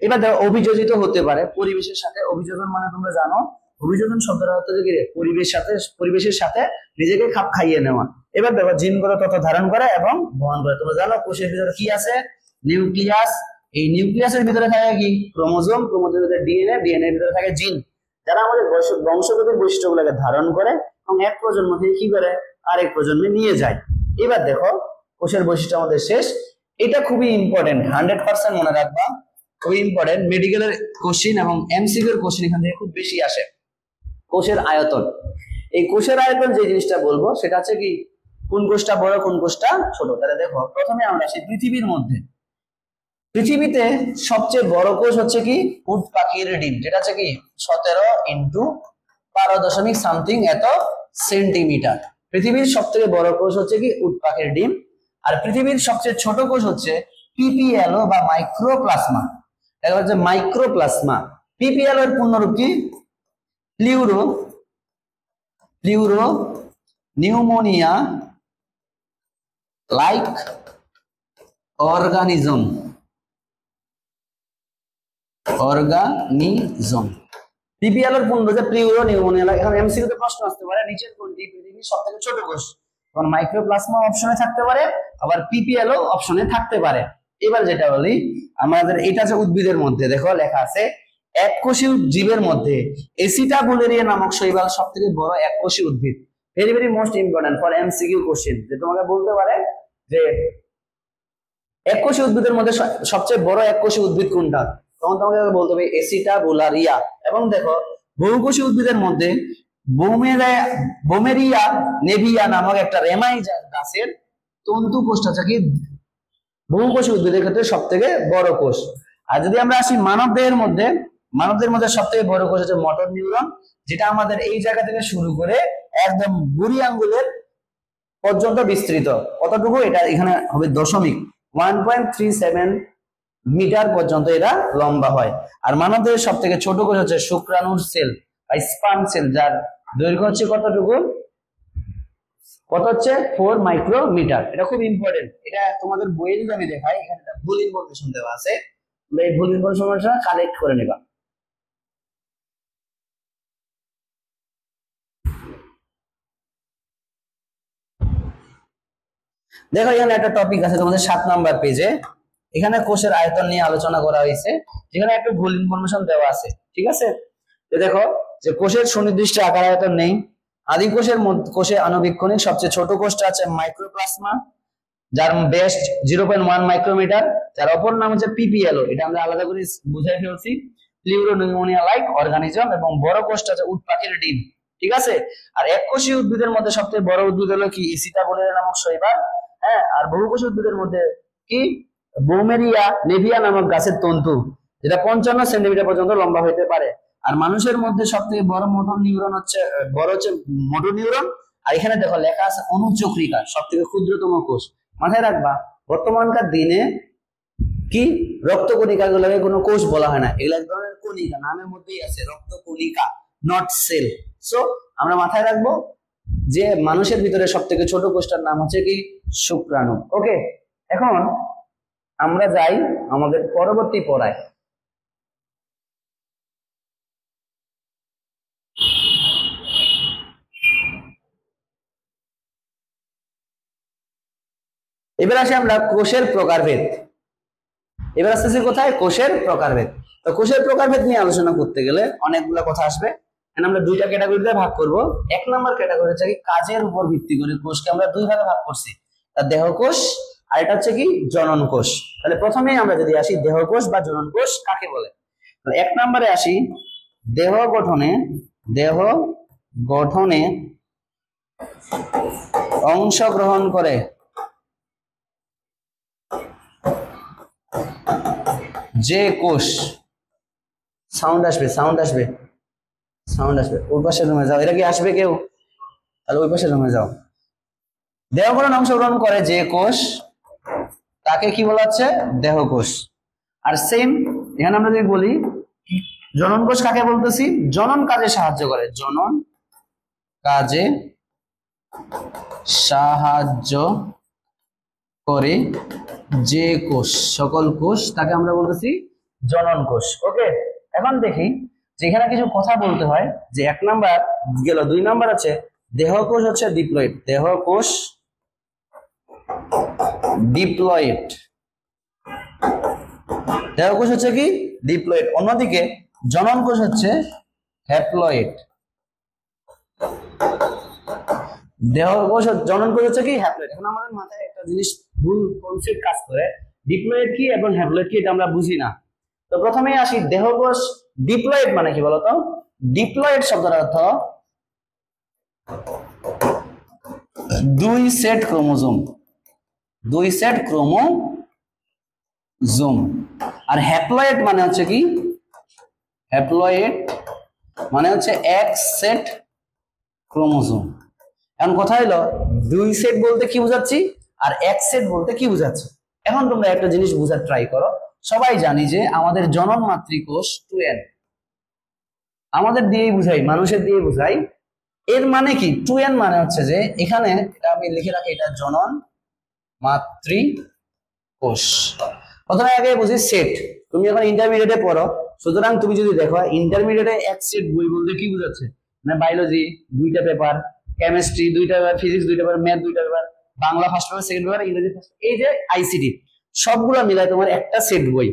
এবার দেখো অভিযোজিত হতে পারে পরিবেশের সাথে। অভিযোজন মানে তোমরা জানো, অভিযোজন শব্দটা হচ্ছে যে পরিবেশের সাথে নিজেকে খাপ খাইয়ে নেওয়া। এবার দেখো জিনগত তথ্য ধারণ করে এবং বহন করে। তোমরা জানো কোষের ভিতরে কি আছে? নিউক্লিয়াস। এই নিউক্লিয়াসের ভিতরে থাকে কি? ক্রোমোজোম। ক্রোমোজোমের ভিতরে ডিএনএ। ডিএনএ এর ভিতরে থাকে জিন, যারা আমাদের বংশগতির বৈশিষ্ট্যগুলোকে ধারণ করে এবং এক প্রজন্ম থেকে কি করে আরেক প্রজন্মে নিয়ে যায়। এবার দেখো কোষের বৈশিষ্ট্য আমাদের শেষ। এটা খুবই ইম্পর্টেন্ট, 100% মনে রাখবা, খুবই ইম্পর্টেন্ট। মেডিকেলের কোশ্চিন এবং এমসিকিউর কোশ্চিন এখান থেকে খুব বেশি আসে। কোষের আয়তন। এই কোষের আয়তন যে জিনিসটা বলবো সেটা হচ্ছে কি কোন কোষটা বড় কোন কোষটা ছোট। তাহলে দেখো প্রথমে আমরা আসি পৃথিবীর মধ্যে। পৃথিবীতে সবচেয়ে বড় কোষ হচ্ছে কি উট পাখির ডিম, যেটা হচ্ছে কি 17 ইন্টু 12 সামথিং এত সেন্টিমিটার। পৃথিবীর সব থেকে বড় কোষ হচ্ছে কি উট পাখির ডিম। আর পৃথিবীর সবচেয়ে ছোট কোষ হচ্ছে পিপিএলও বা মাইক্রোপ্লাজমা। এটা হচ্ছে মাইক্রোপ্লাজমা। পিপিএলও এর পূর্ণরূপ কি? Pleuro pneumonia like organism. PPL এর পূর্ণ যে প্লিউরো নিউমোনিয়া লাইক। এখন এমসিকিউ তে প্রশ্ন আসতে পারে নিচের কোনটি পৃথিবীর সবথেকে ছোট কোষ? কারণ মাইক্রোপ্লাজমা অপশনে থাকতে পারে, আবার পিপিএলও অপশনে থাকতে পারে। এবার যেটা বলি আমাদের, এটা যে উদ্ভিদের মধ্যে দেখো লেখা আছে এককোষী জীবের মধ্যে এসিটাবুলেরিয়া নামক শৈবাল সবথেকে বড় এককোষী উদ্ভিদ। Very very most important for MCQ question, যে তোমাকে বলতে পারে যে এককোষী উদ্ভিদের মধ্যে সবচেয়ে বড় এককোষী উদ্ভিদ কোনটা, তখন তোমাকে বলতে হবে এসিটাবুলারিয়া। এবং দেখো বহুকোষী উদ্ভিদের মধ্যে বোমেরিয়া নেভিয়া নামক একটা রেমাই গাছের তন্তু কোষটা হচ্ছে কি বহুকোষী উদ্ভিদের ক্ষেত্রে সব থেকে বড় কোষ। আর যদি আমরা আসি মানবদেহের মধ্যে, মানবদেহের মধ্যে সব থেকে বড় কোষ হচ্ছে মোটর নিউরন, যেটা আমাদের এই জায়গা থেকে শুরু করে একদম বুড়ি আঙ্গুলের পর্যন্ত বিস্তৃত। কতটুকু? এটা এখানে হবে 1.37 মিটার পর্যন্ত এটা লম্বা হয়। আর মানবদেহের সব থেকে ছোট কোষ হচ্ছে শুক্রাণুর সেল বা স্পার্ম সেল, যার দৈর্ঘ্য হচ্ছে কতটুকু? কত হচ্ছে? 4 মাইক্রোমিটার। এটা খুব ইম্পর্টেন্ট, এটা তোমাদের বইয়ে যদি আমি দেখাই, এখানে একটা ভুল ইনফরমেশন দেওয়া আছে, তোমরা এই ভুল ইনফরমেশন কালেক্ট করে নেবা। দেখো এখানে একটা টপিক আছে তোমাদের 7 নাম্বার পেজে, এখানে কোষের আয়তন নিয়ে আলোচনা করা হয়েছে, যেখানে একটা ভুল ইনফরমেশন দেওয়া আছে। ঠিক আছে, তো দেখো যে কোষের সুনির্দিষ্ট আকার আয়তন নেই। আদি কোষে আণুবীক্ষণিক সবচেয়ে ছোট কোষটা আছে মাইক্রোপ্লাজমা, যার বেস 0.1 মাইক্রোমিটার, যার অপর নাম হচ্ছে পিপিএলও। এটা আমরা আলাদা করে বুঝাই ফেলছি, প্লিউরো নিউমোনিয়া লাইক অর্গানিজম। এবং বড় কোষটা হচ্ছে উট পাখির ডিম। ঠিক আছে, আর এককোষী উদ্ভিদের মধ্যে সবচেয়ে বড় উদ্ভিদ হলো কি এসিটাবুলেরিয়া নামক শৈবাল। হ্যাঁ, আর বহুকোষী উদ্ভিদের মধ্যে কি বোমেরিয়া নেভিয়া নামক গাছের তন্তু, যেটা 55 সেন্টিমিটার পর্যন্ত লম্বা হতে পারে। আর মানুষের মধ্যে সবথেকে বড় মোটর নিউরন হচ্ছে মোটর নিউরন। আর এখানে দেখো লেখা আছে অনুচক্রিকা, সবথেকে ক্ষুদ্রতম কোষ। মাথায় রাখবা বর্তমানকার দিনে কি রক্ত কণিকা গুলোকে কোনো কোষ বলা হয় না, এগুলো এক ধরনের কণিকা, নামের মধ্যেই আছে রক্ত কণিকা, নট সেল। সো আমরা মাথায় রাখবো যে মানুষের ভিতরে সব থেকে ছোট কোষটার নাম হচ্ছে কি শুক্রাণু। ওকে, এখন আমরা যাই আমাদের পরবর্তী পড়ায়। এবার আসি আমরা কোষের প্রকারভেদ। এবার আসতেছি কোথায়? কোষের প্রকারভেদ। তো কোষের প্রকারভেদ নিয়ে আলোচনা করতে গেলে অনেকগুলো কথা আসবে। আমরা দুইটা ক্যাটাগরিতে ভাগ করব। এক নম্বর ক্যাটাগরি হচ্ছে কি কাজের উপর ভিত্তি করে কোষকে আমরা দুই ভাগে ভাগ করছি, দেহ কোষ আর এটা হচ্ছে কি জনন কোষ। তাহলে প্রথমেই আমরা যদি আসি দেহ কোষ বা জনন কোষ কাকে বলে। এক নম্বরে আসি দেহ গঠনে অংশগ্রহণ করে যে কোষ, সাউন্ড আসবে ওই পাশে রুমে যাও। এটা কি আসবে কেউ? তাহলে ওই পাশে রুমে যাও। দেহ গঠনে অংশগ্রহণ করে যে কোষ তাকে কি বলা হচ্ছে? দেহ কোষ। আর সেম এখানে আমরা যদি বলি জনন কোষ কাকে বলতেছি? জনন কাজে সাহায্য করে, জনন কাজে সাহায্য করে যে কোষ, সকল কোষ তাকে আমরা বলতেছি জনন কোষ। ওকে, এখন দেখি যে এখানে কিছু কথা বলতে হয়। যে এক নাম্বার গেল, দুই নাম্বার আছে দেহ কোষ হচ্ছে ডিপ্লয়েড, দেহ কোষ ডিপ্লয়েড, দেহ কোষ হচ্ছে কি ডিপ্লয়েড, অন্যদিকে জনন কোষ হচ্ছে হ্যাপ্লয়েড। দেহ কোষ জনন কোষ হচ্ছে কি হ্যাপ্লয়েড। এখন আমাদের মাথায় একটা জিনিস ভুল কনসেপ্ট কাজ করে, ডিপ্লয়েড কি এবং হ্যাপ্লয়েড কি এটা আমরা বুঝি না। তো প্রথমেই আসি দেহ কোষ ডিপ্লয়েড মানে কি বলতো? ডিপ্লয়েড শব্দের অর্থ দুই সেট ক্রোমোজোম, দুই সেট ক্রোমোজোম। আর হ্যাপ্লয়েড মানে হচ্ছে কি? হ্যাপ্লয়েড মানে হচ্ছে এক সেট ক্রোমোজোম। এখন কথা হলো দুই সেট বলতে কি বুঝাচ্ছি আর এক সেট বলতে কি বুঝাচ্ছি। এখন তোমরা একটা জিনিস বুঝার ট্রাই করো। সবাই জানি যে আমাদের জনন মাতৃকোষ 2n, আমাদের দিয়েই বুঝাই, মানুষের দিয়ে বুঝাই। এর মানে কি 2n মানে হচ্ছে যে এখানে এটা আমি লিখে রাখি, এটা জনন মাতৃকোষ। প্রথমে আগে বুঝি সেট। তুমি এখন ইন্টারমিডিয়েটে পড়ো, সুতরাং তুমি যদি দেখো ইন্টারমিডিয়েটে এক সেট বই বলতে কি বুঝাচ্ছে, মানে বায়োলজি 2টা পেপার, কেমিস্ট্রি 2টা পেপার, ফিজিক্স 2টা পেপার, ম্যাথ 2টা paper, Bangla first paper, second paper, ইংরেজি ফার্স্ট, এই যে আইসিটি সবগুলো মিলাই তোমার একটা সেট বই।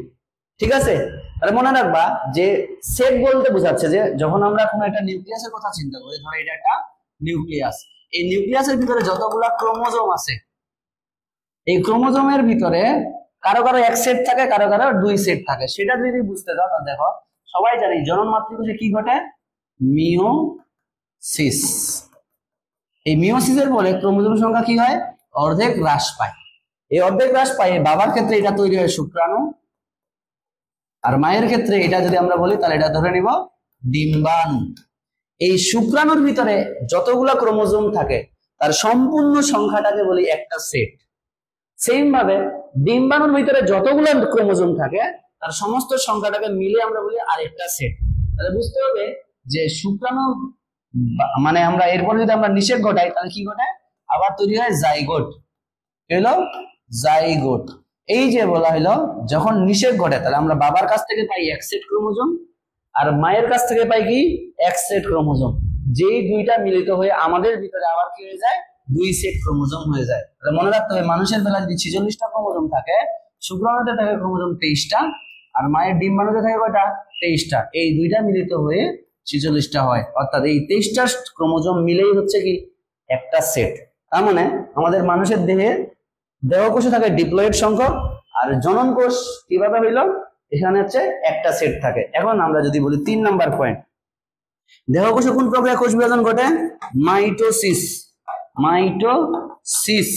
ঠিক আছে? তাহলে মনে রাখবা যে সেট বলতে বোঝাচ্ছে যে যখন আমরা কোনো একটা নিউক্লিয়াসের কথা চিন্তা করি, ধরো এটা একটা নিউক্লিয়াস, এই নিউক্লিয়াসের ভিতরে যতগুলা ক্রোমোজোম আছে, এই ক্রোমোজোমের ভিতরে কারো কারো এক সেট থাকে, কারো কারো দুই সেট থাকে। সেটা যদি বুঝতে যাও তাহলে দেখো সবাই জানি জনন মাতৃকোষে কি ঘটে? মিওসিস। এই মিওসিসের ফলে ক্রোমোজোম সংখ্যা কি হয়? অর্ধেক হ্রাস পায়। এই অর্ধেক হ্রাস পায় বাবার ক্ষেত্রে এটা তৈরি হয় শুক্রাণু, আর মায়ের ক্ষেত্রে এটা যদি আমরা বলি তাহলে এটা ধরে নিব ডিম্বাণু। এই শুক্রাণুর ভিতরে যতগুলা ক্রোমোজোম থাকে তার সম্পূর্ণ সংখ্যাটাকে বলি একটা সেট। সেম ভাবে ডিম্বাণুর ভিতরে যতগুলো ক্রোমোজোম থাকে তার সমস্ত সংখ্যাটাকে মিলে আমরা বলি আরেকটা সেট। তাহলে বুঝতে হবে যে শুক্রাণু মানে আমরা এরপর যদি আমরা নিষেধ ঘটাই তাহলে কি ঘটায়? আবার তৈরি হয় জাইগোট। কি হলো? জাইগোট। এই যে বলা হলো যখন নিষেধ ঘটে তাহলে আমরা বাবার কাছ থেকে পাই এক সেট ক্রোমোজোম আর মায়ের কাছ থেকে পাই কি এক সেট ক্রোমোজোম, যেই দুইটা মিলিত হয়ে আমাদের ভিতরে আবার কি হয়ে যায়? দুই সেট ক্রোমোজোম হয়ে যায়। তাহলে মনে রাখতে হবে মানুষের বেলা যদি 46টা ক্রোমোজোম থাকে, শুক্রাণুতে থাকে ক্রোমোজোম 23টা, আর মায়ের ডিম্বাণুতে থাকে কয়টা? 23টা। এই দুইটা মিলিত হয়ে 46টা হয়, অর্থাৎ এই 23টা ক্রোমোজোম মিলেই হচ্ছে কি একটা সেট। তার মানে আমাদের মানুষের দেহে দেহ কোষে থাকে ডিপ্লয়েড সংখ্যক, আর জনন কোষ কিভাবে হইল? এখানে হচ্ছে একটা সেট থাকে। এখন আমরা যদি বলি 3 নাম্বার পয়েন্ট, দেহ কোষে কোন প্রক্রিয়া কোষ বিভাজন ঘটে? মাইটোসিস। মাইটোসিস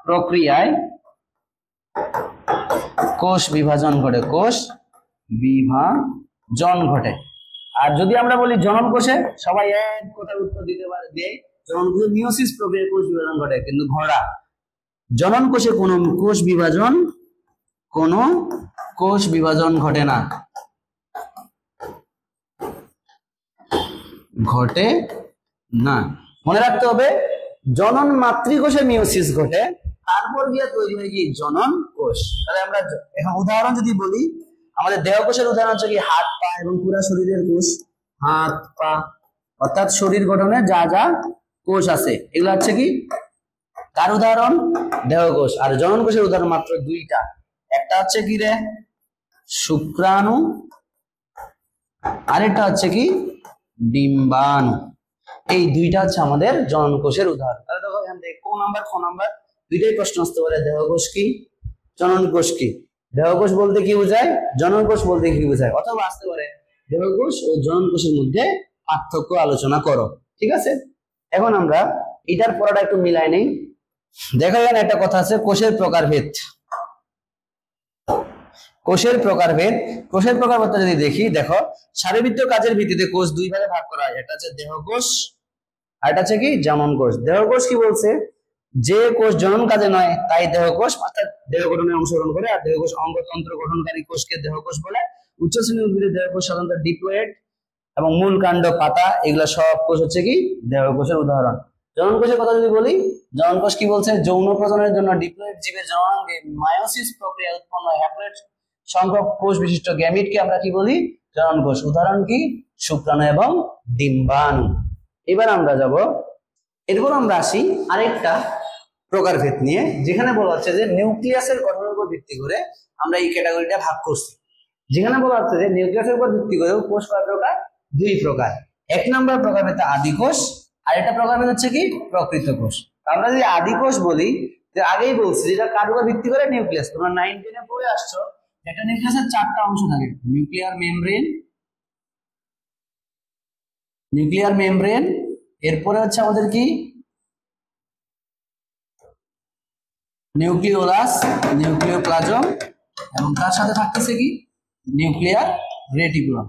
প্রক্রিয়ায় কোষ বিভাজন ঘটে, কোষ বিভাজন ঘটে। আর যদি আমরা বলি জনন কোষে, সবাই এক কথার উত্তর দিতে পারে দেয় জনন কোষে মিওসিস প্রক্রিয়ায় কোষ বিভাজন ঘটে, কিন্তু ঘোড়া জনন কোষে কোনো কোষ বিভাজন ঘটে না, ঘটে না। মনে রাখতে হবে জনন মাতৃকোষে মিওসিস ঘটে, তারপর গিয়ে তৈরি হয় কি জনন কোষ। তাহলে আমরা এখন উদাহরণ যদি বলি, আমাদের দেহ কোষের উদাহরণ হচ্ছে কি হাত পা এবং পুরো শরীরের কোষ। হাত পা অর্থাৎ শরীর গঠনে যা যা কোষ আছে এগুলো হচ্ছে কি কার উদাহরণ? দেহকোষ। আর জনন কোষের উদাহরণ মাত্র দুইটা, একটা হচ্ছে কি রে শুক্রাণু, আরেকটা হচ্ছে কি ডিম্বাণু। এই দুইটা হচ্ছে আমাদের জনন কোষের উদাহরণ। তাহলে দেখো এখান থেকে কোন নাম্বার কোন নাম্বার দুইটাই প্রশ্ন আসতে পারে। দেহকোষ কি, জনন কোষ কি? দেহকোষ বলতে কি বোঝায়, জনন কোষ বলতে কি বোঝায়, অথবা আসতে পারে দেহকোষ ও জনন কোষের মধ্যে পার্থক্য আলোচনা করো। ঠিক আছে, এখন আমরা এটার পড়াটা একটু মিলাই নেই। দেখো এখানে একটা কথা আছে, কোষের প্রকারভেদ। কোষের প্রকারভেদ, কোষের প্রকারভেদটা যদি দেখি, দেখো শারীরবৃত্তীয় কাজের ভিত্তিতে কোষ দুই ভাগে ভাগ করা হয়। একটা হচ্ছে দেহকোষ আর একটা হচ্ছে কি জনন কোষ। দেহকোষ কি বলছে, যে কোষ জনন কাজে নয় তাই দেহকোষ, অর্থাৎ দেহ গঠনে অংশগ্রহণ করে। আর দেহকোষ অঙ্গতন্ত্র গঠনকারী কোষকে দেহকোষ বলে। উচ্চ শ্রেণীর উদ্ভিদের দেহকোষ সাধারণত ডিপ্লয়েড এবং মূল কাণ্ড পাতা এগুলা সব কোষ হচ্ছে কি দেহকোষের উদাহরণ। জনন কোষের কথা যদি বলি, জনন কোষ কি বলছে, যৌন প্রজননের জন্য ডিপ্লয়েড জীবের জননাঙ্গে মায়োসিস প্রক্রিয়া উৎপন্ন হ্যাপ্লয়েড সংখ্যক কোষ বিশিষ্ট গ্যামিটকে আমরা কি বলি, জনন কোষ। উদাহরণ কি শুক্রাণু এবং ডিম্বাণু। এবার আমরা যাব, এরপর আমরা আসি আরেকটা প্রকারভেদ নিয়ে, যেখানে বলা হচ্ছে যে নিউক্লিয়াসের গঠনের উপর ভিত্তি করে আমরা এই ক্যাটাগরিটা ভাগ করছি। যেখানে বলা হচ্ছে যে নিউক্লিয়াসের উপর ভিত্তি করে কোষ কয় প্রকার, দুই প্রকার। এক নম্বর প্রকারভেদ আদি কোষ, আর একটা প্রকারভেদ হচ্ছে কি প্রকৃত কোষ। আমরা যদি আদি কোষ বলি, যে আগেই বলছি যেটা কার উপর ভিত্তি করে, নিউক্লিয়াস। তোমরা 9 10 পড়ে আসছো, একটা নিউক্লিয়াসের চারটা অংশ থাকে, নিউক্লিয়ার মেমব্রেন, নিউক্লিয়ার মেমব্রেন, এরপরে হচ্ছে আমাদের কি নিউক্লিওলাস, নিউক্লিওপ্লাজম, এবং তার সাথে থাকতেছে কি নিউক্লিয়ার রেটিকুলাম।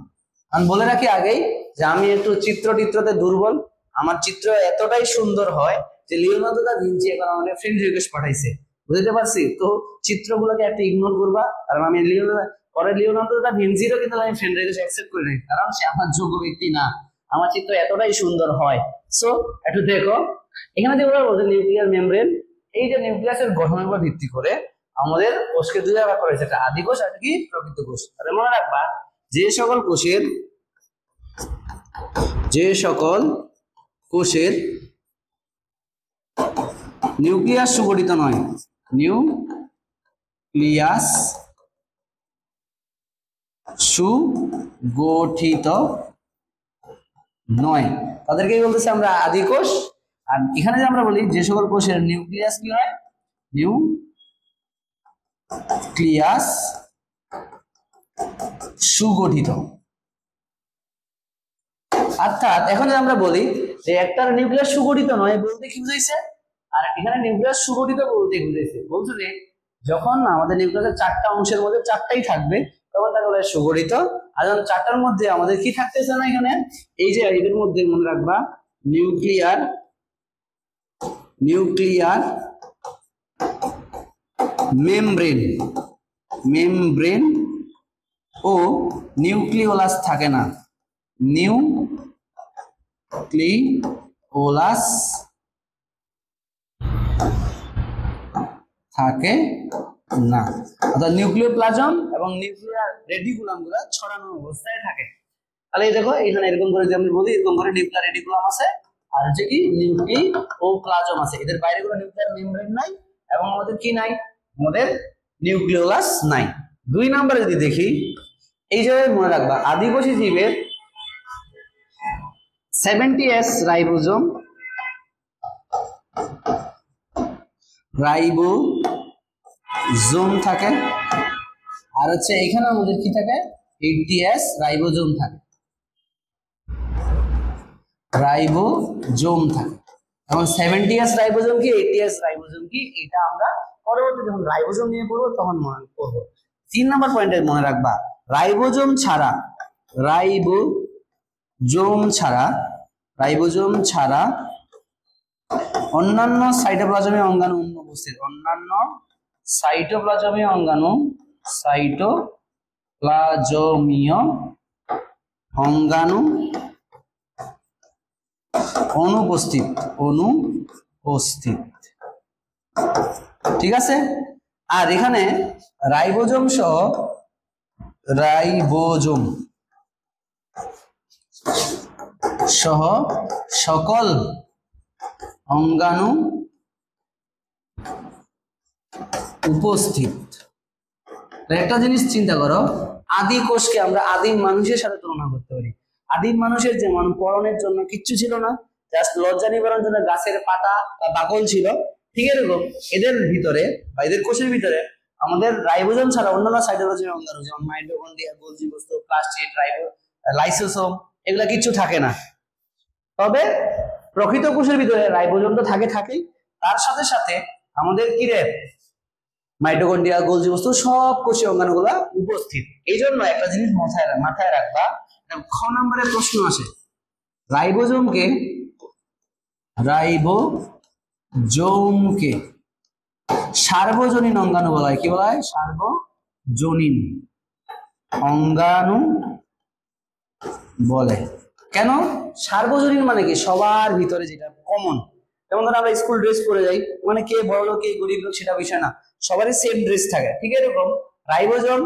আমি বলে রাখি আগেই যে আমি একটু চিত্রতে দুর্বল। আমার চিত্র এতটাই সুন্দর হয় যে লিওনার্দো দা ভিঞ্চি এখন আমাকে ফ্রেন্ড রিকোয়েস্ট পাঠাইছে, বুঝতে পারছি তো। চিত্রগুলোকে একটা ইগনোর করবা, কারণ আমি লিওনার্দো দা ভিঞ্চিরও কিন্তু আমি ফ্রেন্ড রিকোয়েস্ট অ্যাকসেপ্ট করি নাই, কারণ সে আমার যোগ্য ব্যক্তি না। আমার চিত্র এতটাই সুন্দর হয়। সো একটু দেখো এখানে যে বলছে নিউক্লিয়ার মেমব্রেন, এই যে নিউক্লিয়াসের গঠনের উপর ভিত্তি করে আমাদের কোষকে দুই ভাগ করা হয়েছে, একটা আদি কোষ আর কি প্রকৃত কোষ। তাহলে মনে রাখবা, যে সকল কোষের নিউক্লিয়াস সুগঠিত নয়, নিউক্লিয়াস সুগঠিত নয়, তাদেরকেই বলতেছে আমরা আদি কোষ। আর এখানে যে আমরা বলি যে সকল কোষের নিউক্লিয়াস কি হয়, নিউক্লিয়াস সুগঠিত। অর্থাৎ এখন যে আমরা বলি যে একটা নিউক্লিয়াস সুগঠিত নয় বলতে কি বুঝাইছে, আর এখানে নিউক্লিয়াস সুগঠিত বলতে বুঝাইছে। বলছে যে যখন আমাদের নিউক্লিয়াসের চারটা অংশের মধ্যে চারটাই থাকবে তখন তাকে বলে সুগঠিত। আর যখন চারটার মধ্যে আমাদের কি থাকতেছে না, এখানে এই যে এদের মধ্যে মনে রাখবা নিউক্লিয়ার মেমব্রেন ও নিউক্লিওলাস থাকে না, নিউক্লিওলাস থাকে না, অর্থাৎ নিউক্লিওপ্লাজম এবং নিউক্লিয়ার রেটিকুলাম গুলো ছড়ানো অবস্থায় থাকে। তাহলে এই দেখো এখানে এরকম করে যদি আমি বলি, এরকম করে নিউক্লিয়ার রেটিকুলাম আছে আর হচ্ছে কি নিউক্লিওপ্লাজম আছে, এদের বাইরে কোনো নিউক্লিয়ার মেমব্রেন নাই এবং আমাদের কি নাই, আমাদের নিউক্লিওলাস নাই। দুই নম্বরে যদি দেখি, এই জায়গায় মনে রাখবা আদিবাসী জীবের 70S রাইবোজোম থাকে, আর হচ্ছে এখানে আমাদের কি থাকে 80S রাইবোজোম থাকে, এবং 70S রাইবোজোম কি 80S রাইবোজোম কি, এটা আমরা পরবর্তী যখন রাইবোজোম নিয়ে পড়বো তখন মনে করবো। 3 নম্বর পয়েন্টে মনে রাখবা রাইবোজোম ছাড়া অন্যান্য সাইটোপ্লাজমীয় অঙ্গাণু অনুপস্থিত, অনুপস্থিত, ঠিক আছে। আর এখানে রাইবোজোম সহ সকল অঙ্গাণু উপস্থিত। একটা জিনিস চিন্তা করো, আদি কোষকে আমরা আদিম মানুষের সাথে তুলনা করতে পারি। আদিম মানুষের যেমন পরনের জন্য কিচ্ছু ছিল না, জাস্ট লজ্জা নিবারণের জন্য গাছের পাতা বা বাকল ছিল, ঠিক এরকম এদের ভিতরে বা এদের কোষের ভিতরে আমাদের রাইবোজোম ছাড়া অন্যান্য সাইটোপ্লাজমিক অঙ্গাণু যেমন মাইটোকন্ড্রিয়া, গোলজি বস্তু, প্লাস্টিড, লাইসোসোম এগুলা কিচ্ছু থাকে না। তবে প্রকৃত কোষের ভিতরে রাইবোজোম তো থাকেই, তার সাথে সাথে আমাদের কি রে মাইটোকন্ড্রিয়া, গোলজি বস্তু সব কোষীয় অঙ্গাণুগুলা উপস্থিত। এই জন্য একটা জিনিস মাথায় রাখবা, খ নম্বরের প্রশ্ন আসে, রাইবোজোমকে সার্বজনীন অঙ্গাণু বলা হয়। কি বলা হয়? সার্বজনীন অঙ্গাণু বলে। কেন সার্বজনীন? মানে কি সবার ভিতরে যেটা কমন। যেমন ধরো আমরা স্কুল ড্রেস পরে যাই, মানে কে বড় লোক কে গরিব লোক সেটা বিষয় না, সবারই সেম ড্রেস থাকে, ঠিক এরকম রাইবোজোম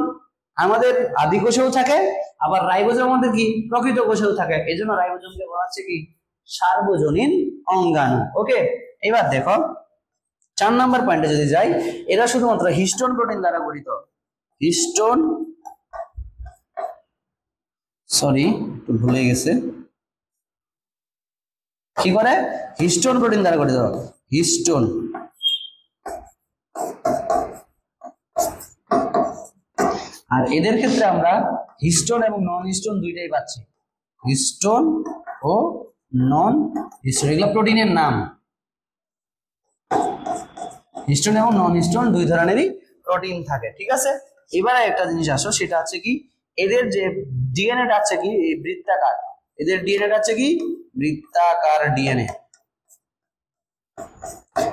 আমাদের আদি কোষেও থাকে, আবার রাইবোজোম আমাদের কি প্রকৃত কোষেও থাকে। এই জন্য রাইবোজোমকে বলা হচ্ছে কি সার্বজনীন অঙ্গাণু। ওকে, এবার দেখো 4 নম্বর পয়েন্টে যদি যাই, এরা শুধুমাত্র হিস্টোন প্রোটিন দ্বারা গঠিত। ভুলে গেছে, কি করে? হিস্টোন প্রোটিন দ্বারা গঠিত। হিস্টোন আর এদের ক্ষেত্রে আমরা হিস্টোন এবং নন হিস্টোন দুইটাই পাচ্ছি। হিস্টোন ও নন হিস্টোন এগুলো প্রোটিনের নাম। হিস্টোন এবং নন হিস্টোন দুই ধরনেরই প্রোটিন থাকে, ঠিক আছে। এবারে একটা জিনিস আসো, সেটা হচ্ছে কি এদের যে ডিএনএটা আছে কি বৃত্তাকার, এদের ডিএনএটা আছে কি বৃত্তাকার ডিএনএ,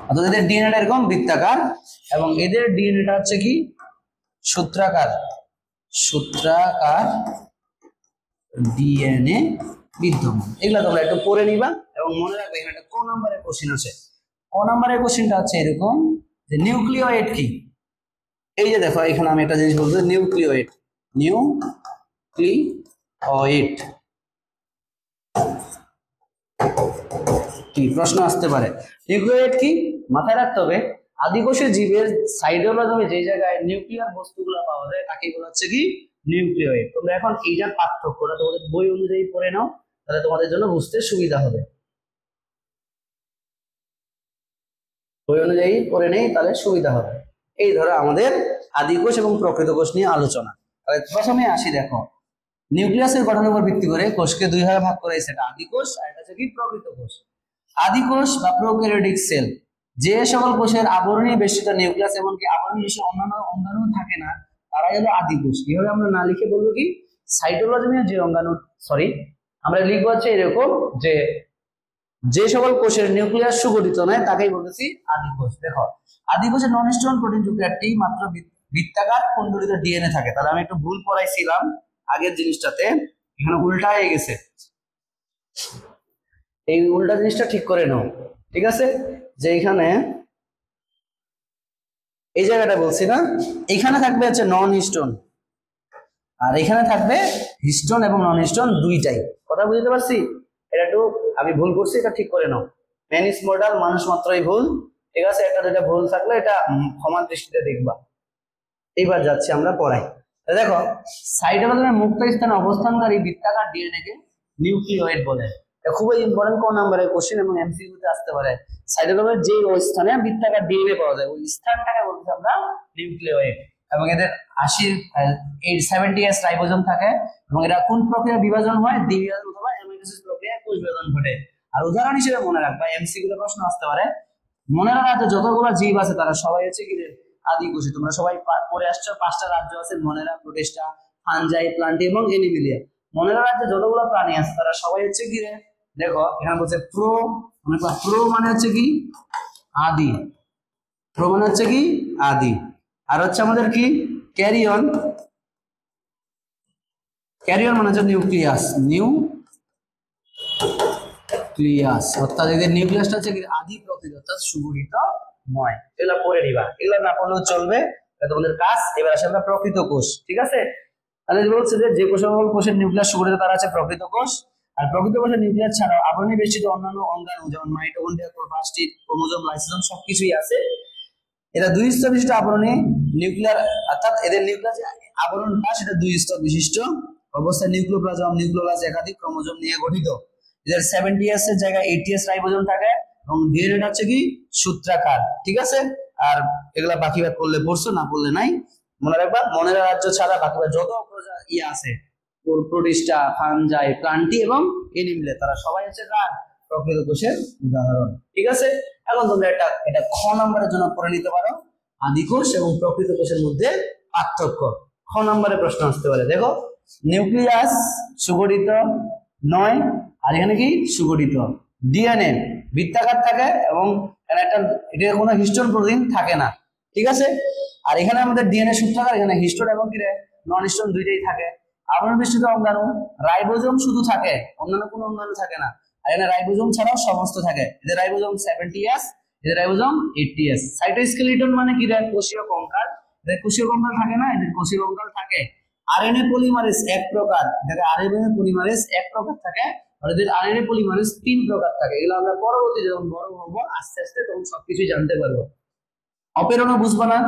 অর্থাৎ এদের ডিএনএটা এরকম বৃত্তাকার, এবং এদের ডিএনএটা হচ্ছে কি সূত্রাকার ডিএনএ বিদ্যমান। এগুলা তোমরা একটু পড়ে নিবা এবং মনে রাখবে এখানে একটা ক নম্বরের কোশ্চেন আছে। ক নম্বরের কোশ্চেনটা হচ্ছে এরকম যে নিউক্লিওয়েড কি। এই যে দেখো এখানে আমি একটা জিনিস বলতে, নিউক্লিওয়েড কি প্রশ্ন আসতে পারে। নিউক্লিওয়েড কি মাথায় রাখতে হবে, আদিকোষের জীবের সাইটোপ্লাজমে যে জায়গায় নিউক্লিয়ার বস্তুগুলো পাওয়া যায় তাকে বলা হচ্ছে কি নিউক্লিওয়েড। তোমরা এখন এইটার পার্থক্যটা তোমাদের বই অনুযায়ী পড়ে নাও, তাহলে তোমাদের জন্য বুঝতে সুবিধা হবে। বই অনুযায়ী পড়ে নেই তাহলে সুবিধা হবে। এই ধরো আমাদের আদিকোষ এবং প্রকৃত কোষ নিয়ে আলোচনা। তাহলে প্রথমে আসি, দেখো নিউক্লিয়াসের গঠনের উপর ভিত্তি করে কোষকে দুই ভাগে ভাগ করা হয়েছে, এটা আদিকোষ আর এটা হচ্ছে কি প্রকৃত কোষ। আদিকোষ বা প্রোক্যারিওটিক সেল, যে সকল কোষের আবরণী বেষ্টিত নিউক্লিয়াস এমনকি আবরণী বেষ্টিত অন্যান্য অঙ্গাণু থাকে না, তারাই হলো আদিকোষ। কিভাবে আমরা না লিখে বলবো কি সাইটোপ্লাজমীয় যে অঙ্গাণু, আমরা লিখবো হচ্ছে এরকম যে সকল কোষের নিউক্লিয়াস সুগঠিত নয় তাকেই বলতেছি আদিকোষ। দেখো আদিকোষের নন হিস্টোন প্রোটিন যুক্ত একটি মাত্র বৃত্তাকার কুণ্ডলিত ডিএনএ থাকে। তাহলে আমি একটু ভুল পড়াইছিলাম আগের জিনিসটাতে, এখানে উল্টা হয়ে গেছে, এই উল্টা জিনিসটা ঠিক করে নাও, ঠিক আছে। যে এখানে এই জায়গাটা বলছি না, এখানে থাকবে হচ্ছে নন হিস্টোন আর এখানে থাকবে হিস্টোন এবং নন হিস্টোন দুইটাই। কথা বুঝতে পারছি? এটা একটু আমি ভুল করছি, এটা ঠিক করে নাও। ম্যান ইজ মর্টাল, মানুষ মাত্রই ভুল, ঠিক আছে। একটা দুটা ভুল থাকলে এটা ক্ষমার দৃষ্টিতে দেখবা। এইবার যাচ্ছি আমরা পড়াই। দেখো সাইটোপ্লাজমের মুক্ত স্থানে অবস্থানকারী বৃত্তাকার ডিএনএ কে নিউক্লিওয়েড বলে। এটা খুবই ইম্পর্টেন্ট, কোন নম্বরের কোশ্চেন এবং এমসিকিউ তে আসতে পারে। সাইটোপ্লাজমের যে স্থানে বৃত্তাকার ডিএনএ পাওয়া যায় ওই স্থানটাকে বলতে আমরা নিউক্লিওয়েড। এবং এদের 70s রাইবোজোম থাকে এবং এরা কোন প্রক্রিয়া বিভাজন হয়, দ্বিবিভাজন অথবা অ্যামাইলোসিস প্রক্রিয়ায় কোষ বিভাজন ঘটে। আর উদাহরণ হিসেবে মনে রাখবা, এমসিকিউ তে প্রশ্ন আসতে পারে, মনে রাখা যতগুলো জীব আছে তারা সবাই হচ্ছে কি আদিকোষী। তোমরা সবাই পড়ে আসছো 5টা রাজ্য আছে, মনেরা, প্রোটিস্টা, ফানজাই, প্লান্টি এবং এনিমিলিয়া। মনেরা রাজ্যে যতগুলো প্রাণী আছে তারা সবাই হচ্ছে কি দেখো এখানে বলছে প্রো মানে হচ্ছে কি আদি, প্রো মানে হচ্ছে কি আদি। আর হচ্ছে আমাদের কি ক্যারিয়ন মানে হচ্ছে নিউক্লিয়াস, অর্থাৎ এদের নিউক্লিয়াসটা হচ্ছে আদি প্রকৃতি অর্থাৎ সুগঠিত নয়। এগুলা পড়ে নিবা, এগুলা না পড়লেও চলবে, তোমাদের কাজ। এবার আসে আমরা প্রকৃত কোষ, ঠিক আছে। তাহলে বলছে যে কোষের নিউক্লিয়াস সুগঠিত তারা আছে প্রকৃত কোষ। আর প্রকৃত কোষের নিউক্লিয়াস ছাড়াও আবরণী বেষ্টিত অন্যান্য অঙ্গাণু যেমন মাইটোকন্ড্রিয়া, প্লাস্টিড, ক্রোমোজোম, লাইসোজোম সবকিছুই আছে। এরা দুই স্তর বিশিষ্ট আবরণী নিউক্লিয়ার, অর্থাৎ এদের নিউক্লিয়ার যে আবরণটা সেটা দুই স্তর বিশিষ্ট অবস্থায় নিউক্লিওপ্লাজম একাধিক ক্রোমোজোম নিয়ে গঠিত। এদের 70s এর জায়গায় 80s রাইবোজোম থাকে এবং ডিএনএটা হচ্ছে কি সূত্রাকার, ঠিক আছে। আর এগুলা বাকিবার পড়লে পড়ছো, না পড়লে নাই। মনে রাখবা মনের রাজ্য ছাড়া বাকিবার যত আছে প্রোটিস্টা, ফানজাই, প্লান্টি এবং এনিমেলে, তারা সবাই হচ্ছে কার প্রকৃত কোষের উদাহরণ, ঠিক আছে। এখন তোমরা এটা খ নম্বরের জন্য পড়ে নিতে পারো, আদি কোষ এবং প্রকৃত কোষের মধ্যে পার্থক্য। খ নম্বরে প্রশ্ন আসতে পারে, দেখো নিউক্লিয়াস সুগঠিত নয়, আর এখানে কি সুগঠিত। ডিএনএ বৃত্তাকার থাকে এবং এটা কোনো হিস্টোন প্রোটিন থাকে না, ঠিক আছে। আর এখানে আমাদের ডিএনএ সূত্রাকার, এখানে হিস্টোন এবং কি নন হিস্টোন দুইটাই থাকে। আবরণ বেষ্টিত অঙ্গাণু রাইবোজোম শুধু থাকে, অন্যান্য কোনো অঙ্গাণু থাকে না। আর এখানে রাইবোজোম ছাড়াও সমস্ত থাকে। এদের রাইবোজোম 70s, এদের রাইবোজোম 80s। সাইটোস্কেলিটন মানে কি কোষীয় কঙ্কাল, এদের কোষীয় কঙ্কাল থাকে না, এদের কোষীয় কঙ্কাল থাকে। আরএনএ পলিমারেজ এক প্রকার, এটাকে আরএনএ পলিমারেজ এক প্রকার থাকে, আর এদের আরএনএ পলিমারেজ 3 প্রকার থাকে। এগুলো আমরা পরবর্তী যখন বড় হবো আস্তে আস্তে তখন সবকিছু জানতে পারবো। অপেরণও বুঝবো না,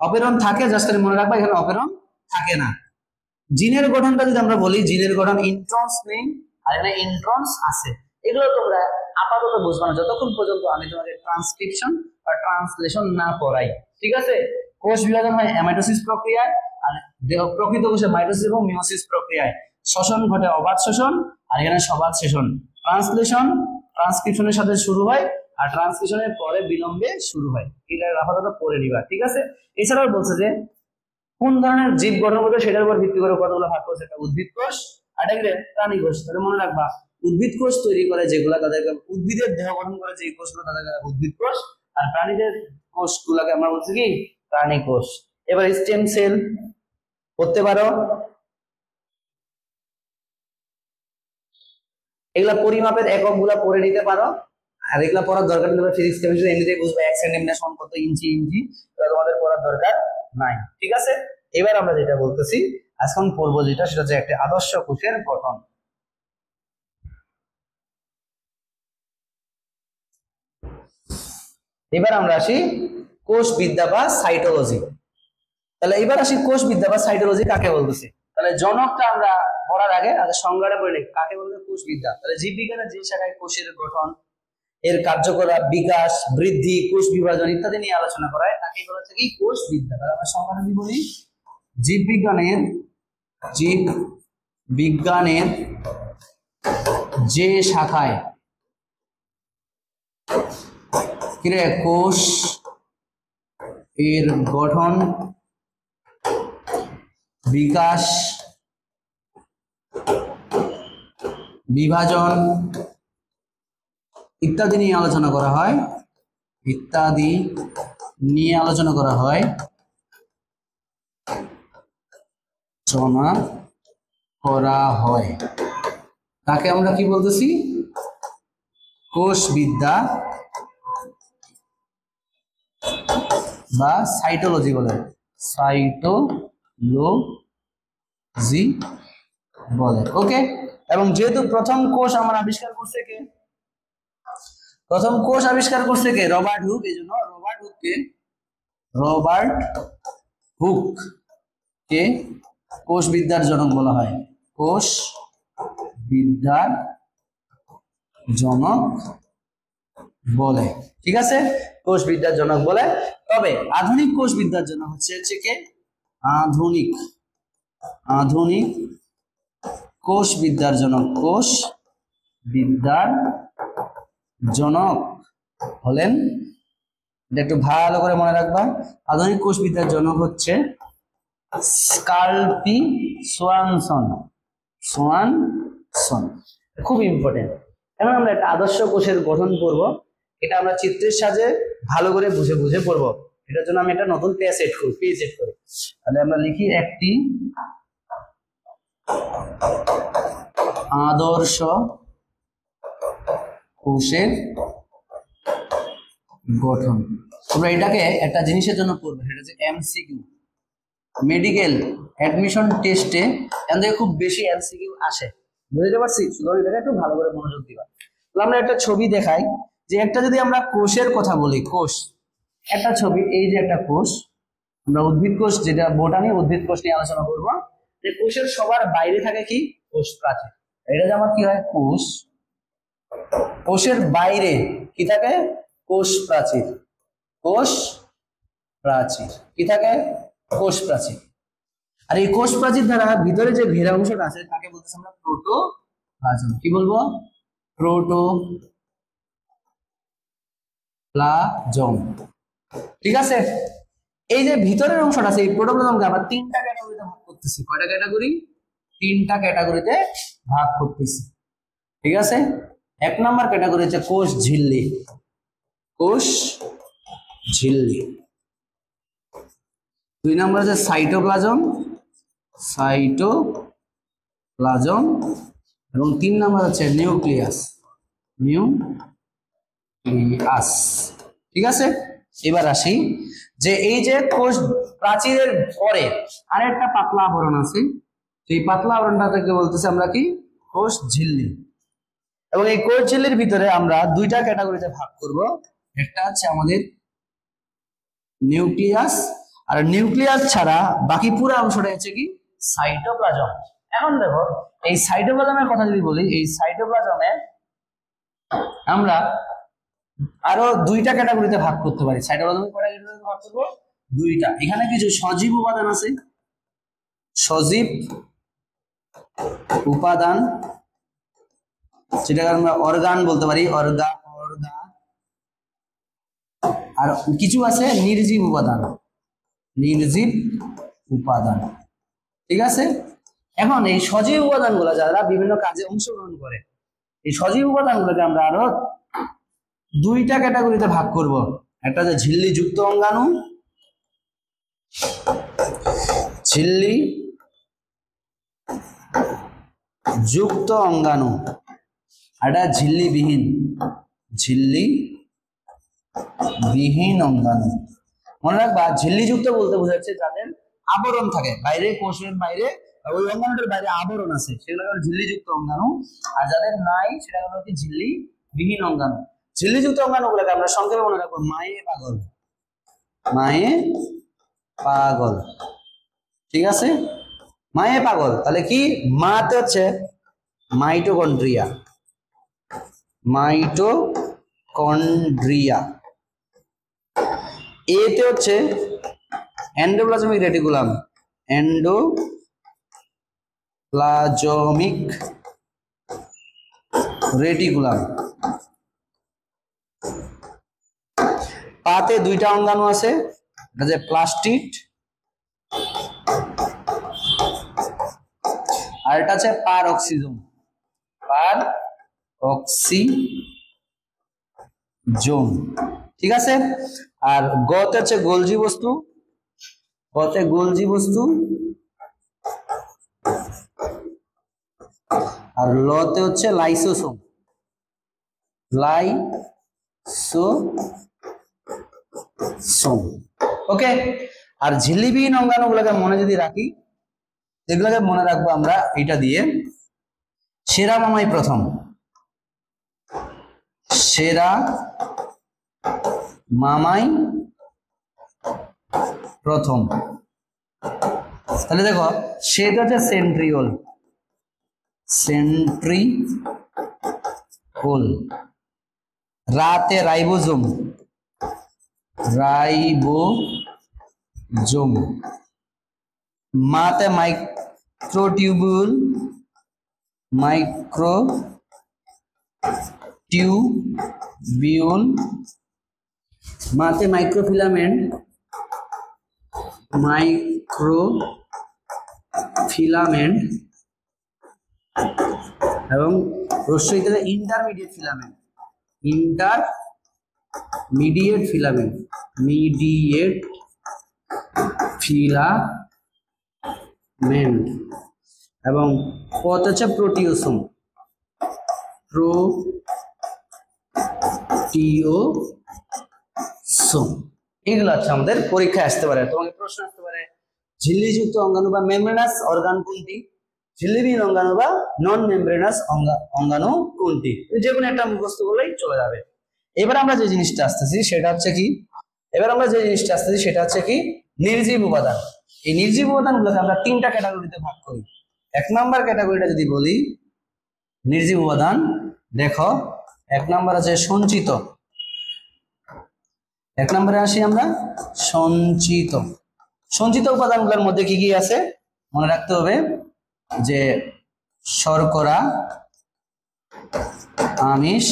অপেরণ থাকে, জাস্ট মনে রাখবা এখানে অপেরণ থাকে না। জিনের গঠনটা যদি আমরা বলি, জিনের গঠন ইন্ট্রন্স নেই আর এখানে ইন্ট্রন্স আছে। এগুলো তোমরা আপাতত বুঝবা না যতক্ষণ পর্যন্ত আমি তোমাকে ট্রান্সক্রিপশন বা ট্রান্সলেশন না পড়াই, ঠিক আছে। কোষ বিভাজন হয় অ্যামাইটোসিস প্রক্রিয়ায়, আর প্রকৃত কোষে মাইটোসিস এবং মিয়োসিস প্রক্রিয়ায়। শ্বসন ঘটে অবাধ শ্বসন, আর এখানে সবাধ শ্বসন। ট্রান্সলেশন ট্রান্সক্রিপশনের সাথে শুরু হয়, আর ট্রান্সক্রিপশনের পরে বিলম্বে শুরু হয়। এটা আপাতত পড়ে নিবা, ঠিক আছে। এছাড়াও বলছে যে কোন ধরনের জীব গঠন করবে সেটার উপর ভিত্তি করে কতগুলো ভাগ করছে, একটা উদ্ভিদ কোষ আর একটা প্রাণী কোষ। তাহলে মনে রাখবা উদ্ভিদ কোষ তৈরি করে যেগুলা, তাদেরকে উদ্ভিদের দেহ গঠন করে যে কোষগুলো তাদেরকে উদ্ভিদ কোষ, আর প্রাণীদের কোষগুলোকে আমরা বলছি কি প্রাণী কোষ। এবার স্টেম সেল করতে পারো, এগুলা পরিমাপের একক গুলা পড়ে নিতে পারো। আর এগুলা পড়ার দরকার নেই, ফিজিক্স কেমিস্ট্রি এমনিতেই বুঝবে, 1 সেন্টিমিটার সমান কত ইঞ্চি, এটা তোমাদের পড়ার দরকার নাই, ঠিক আছে। এবার আমরা যেটা বলতেছি এখন পড়বো যেটা, সেটা হচ্ছে একটা আদর্শ কোষের গঠন। এবার আমরা আসি কোষ বিদ্যা বা সাইটোলজি। তাহলে এবার আসি কোষ বিদ্যা বা সাইটোলজি কাকে বলতেছি। তাহলে জনকটা আমরা পড়ার আগে সংজ্ঞাটা পড়ে নিই, কাকে বলতে কোষ বিদ্যা। তাহলে জীববিজ্ঞানের যে শাখায় কোষের গঠন, এর কার্যকলাপ, বিকাশ, বৃদ্ধি, কোষ বিভাজন ইত্যাদি নিয়ে আলোচনা করা হয়, তাকে বলা হচ্ছে কি কোষ বিদ্যা। তাহলে আমরা সংজ্ঞাটা কি বলি, জীববিজ্ঞানের যে শাখায় কোষ এর গঠন, বিকাশ, বিভাজন ইত্যাদি নিয়ে আলোচনা করা হয়, তাকে আমরা কি বলতেছি কোষ বিদ্যা বা সাইটোলজি বলে, ওকে। এবং যেহেতু প্রথম কোষ আমরা আবিষ্কার করছে কে, রবার্ট হুক, এই জন্য রবার্ট হুককে কোষ বিদ্যার জনক বলা হয়, কোষ বিদ্যার জনক বলে, ঠিক আছে, কোষ বিদ্যার জনক বলে। তবে আধুনিক কোষ বিদ্যার জনক হচ্ছে কে, আধুনিক কোষ বিদ্যার জনক হলেন, এটা একটু ভালো করে মনে রাখবা, আধুনিক কোষ বিদ্যার জনক হচ্ছে কার্ল পি সোয়ানসন। খুব ইম্পর্টেন্ট। এখন আমরা একটা আদর্শ কোষের গঠন করব, এটা আমরা চিত্রের সাহায্যে ভালো করে বুঝে পড়বো। এটার জন্য আমি একটা নতুন পেজ সেট করি। তাহলে আমরা লিখি একটি আদর্শ কোষের গঠন। তোমরা এটাকে একটা জিনিসের জন্য পড়বে, সেটা হচ্ছে এমসিকিউ, মেডিকেল অ্যাডমিশন টেস্টে এখান থেকে খুব বেশি এমসিকিউ আসে, বুঝতে পারছি। শুধু এটাকে একটু ভালো করে মনোযোগ দিবা। আমরা একটা ছবি দেখাই যে একটা যদি আমরা কোষের কথা বলি, কোষ একটা ছবি, এই যে একটা কোষ, আমরা উদ্ভিদ কোষ যেটা বোটানি উদ্ভিদ কোষ নিয়ে আলোচনা করবো। যে কোষের সবার বাইরে থাকে কি কোষ প্রাচীর, এটা যে আমার কি হয় কোষ, কোষের বাইরে কি থাকে কোষ প্রাচীর, কোষ প্রাচীর কি থাকে কোষ প্রাচীর। আর এই কোষ প্রাচীর দ্বারা ভিতরে যে ঘেরা অংশটা আছে তাকে বলতেছি আমরা প্রোটোপ্লাজম। কি বলবো? প্রোটোপ্লাজম। ঠিক আছে, এই যে ভিতরের অংশটা আছে এই প্রোটোপ্লাজমকে আবার তিনটা ক্যাটাগরিতে ভাগ করতেছি। কয়টা ক্যাটাগরি? তিনটা ক্যাটাগরিতে ভাগ করতেছি। ঠিক আছে, এক নাম্বার ক্যাটাগরি হচ্ছে কোষ ঝিল্লি, কোষ ঝিল্লি। দুই নাম্বার হচ্ছে সাইটোপ্লাজম, সাইটোপ্লাজম। এবং তিন নাম্বার হচ্ছে নিউক্লিয়াস, নিউক্লিয়াস। ঠিক আছে, এবার আসি যে এই যে কোষ প্রাচীরের পরে আরেকটা পাতলা আবরণ আছে, সেই পাতলা আবরণটাকে বলতেছি আমরা কি কোষ ঝিল্লি। এবং এই কোষ ঝিল্লির ভিতরে আমরা দুইটা ক্যাটাগরিতে ভাগ করব, একটা হচ্ছে আমাদের নিউক্লিয়াস, আর নিউক্লিয়াস ছাড়া বাকি পুরো অংশটা হচ্ছে কি সাইটোপ্লাজম। এখন দেখো এই সাইটোপ্লাজমের কথা যদি বলি, এই সাইটোপ্লাজমে আমরা আরো দুইটা ক্যাটাগরিতে ভাগ করতে পারি। সাইটোপ্লাজমে কয়টা ক্যাটাগরিতে ভাগ করব? দুইটা। এখানে কিছু সজীব উপাদান আছে, সজীব উপাদান যেটাকে আমরা অর্গান বলতে পারি, অর্গা। আর কিছু আছে নির্জীব উপাদান, নির্জীব উপাদান। ঠিক আছে, এখন এই সজীব উপাদানগুলো যারা বিভিন্ন কাজে অংশগ্রহণ করে, এই সজীব উপাদানগুলোকে আমরা আরো দুইটা ক্যাটাগরিতে ভাগ করব। একটা হচ্ছে ঝিল্লি যুক্ত অঙ্গাণু, ঝিল্লি যুক্ত অঙ্গাণু, আর এটা ঝিল্লি বিহীন, ঝিল্লি বিহীন অঙ্গাণু। মনে রাখবা ঝিল্লি যুক্ত বলতে বোঝাচ্ছে যাদের আবরণ থাকে বাইরে, কোষের বাইরে ওই অঙ্গাণুটার বাইরে আবরণ আছে সেগুলো হলো ঝিল্লি যুক্ত অঙ্গাণু। আর যাদের নাই সেটা হলো কি ঝিল্লি বিহীন অঙ্গাণু। ঝিল্লি যুক্ত অঙ্গাণুগুলোকে আমরা সংক্ষেপে মনে রাখবো মায়ে পাগল, মায়ে পাগল। ঠিক আছে, মায়ে পাগল। তাহলে কি মাতে হচ্ছে মাইটোকন্ড্রিয়া, মাইটোকন্ড্রিয়া। এতে হচ্ছে এন্ডোপ্লাজমিক রেটিকুলাম, এন্ডোপ্লাজমিক রেটিকুলাম। পাতে দুইটা অঙ্গাণু আছে, এটা যে প্লাস্টিড আর এটা হচ্ছে পারঅক্সিজোম, পারঅক্সিজোম। ঠিক আছে, আর গতে হচ্ছে গোলজি বস্তু, গতে গোলজি বস্তু। আর লতে হচ্ছে লাইসোসোম, লাইসোসোম। ওকে, আর ঝিল্লিবিহীন অঙ্গাণুগুলোকে মনে যদি রাখি, যেগুলোকে মনে রাখবো আমরা এটা দিয়ে, সেরা মামাই প্রথম, সেরা মামাই প্রথম। তাহলে দেখো সেটা হচ্ছে সেন্ট্রিওল, সেন্ট্রিওল। রাতে রাইবোজোম, রাইবোজোম। মাতে মাইক্রোটিউবুল, মাইক্রোটিউবিউল। মাতে মাইক্রোফিলামেন্ট, মাইক্রোফিলামেন্ট। এবং রস্যইতে intermediate filament, intermediate filament, mediate filament. এবং পথ হচ্ছে প্রোটিওসোম, প্রোটিওসোম। এগুলো হচ্ছে আমাদের পরীক্ষায় আসতে পারে, তোমাকে প্রশ্ন আসতে পারে ঝিল্লিযুক্ত অঙ্গাণু বা মেমব্রেনাস অর্গান কোনটি, ঝিল্লিবিহীন অঙ্গাণু বা নন মেমব্রেনাস অঙ্গাণু কোনটি। যে কোনো একটা মুখস্থ করলেই চলে যাবে। এবার আমরা যে জিনিসটা আসতেছি সেটা হচ্ছে কি, এবার আমরা যে জিনিসটা আসতেছি সেটা হচ্ছে কি নির্জীব উপাদান। এই নির্জীব উপাদানগুলোকে আমরা তিনটা ক্যাটাগরিতে ভাগ করি। এক নাম্বার ক্যাটাগরিটা যদি বলি নির্জীব উপাদান, দেখো এক নাম্বার আছে সঞ্চিত। এক নম্বরে আসি আমরা সঞ্চিত। সঞ্চিত উপাদানগুলোর মধ্যে কি কি আছে মনে রাখতে হবে, যে শর্করা, আমিষ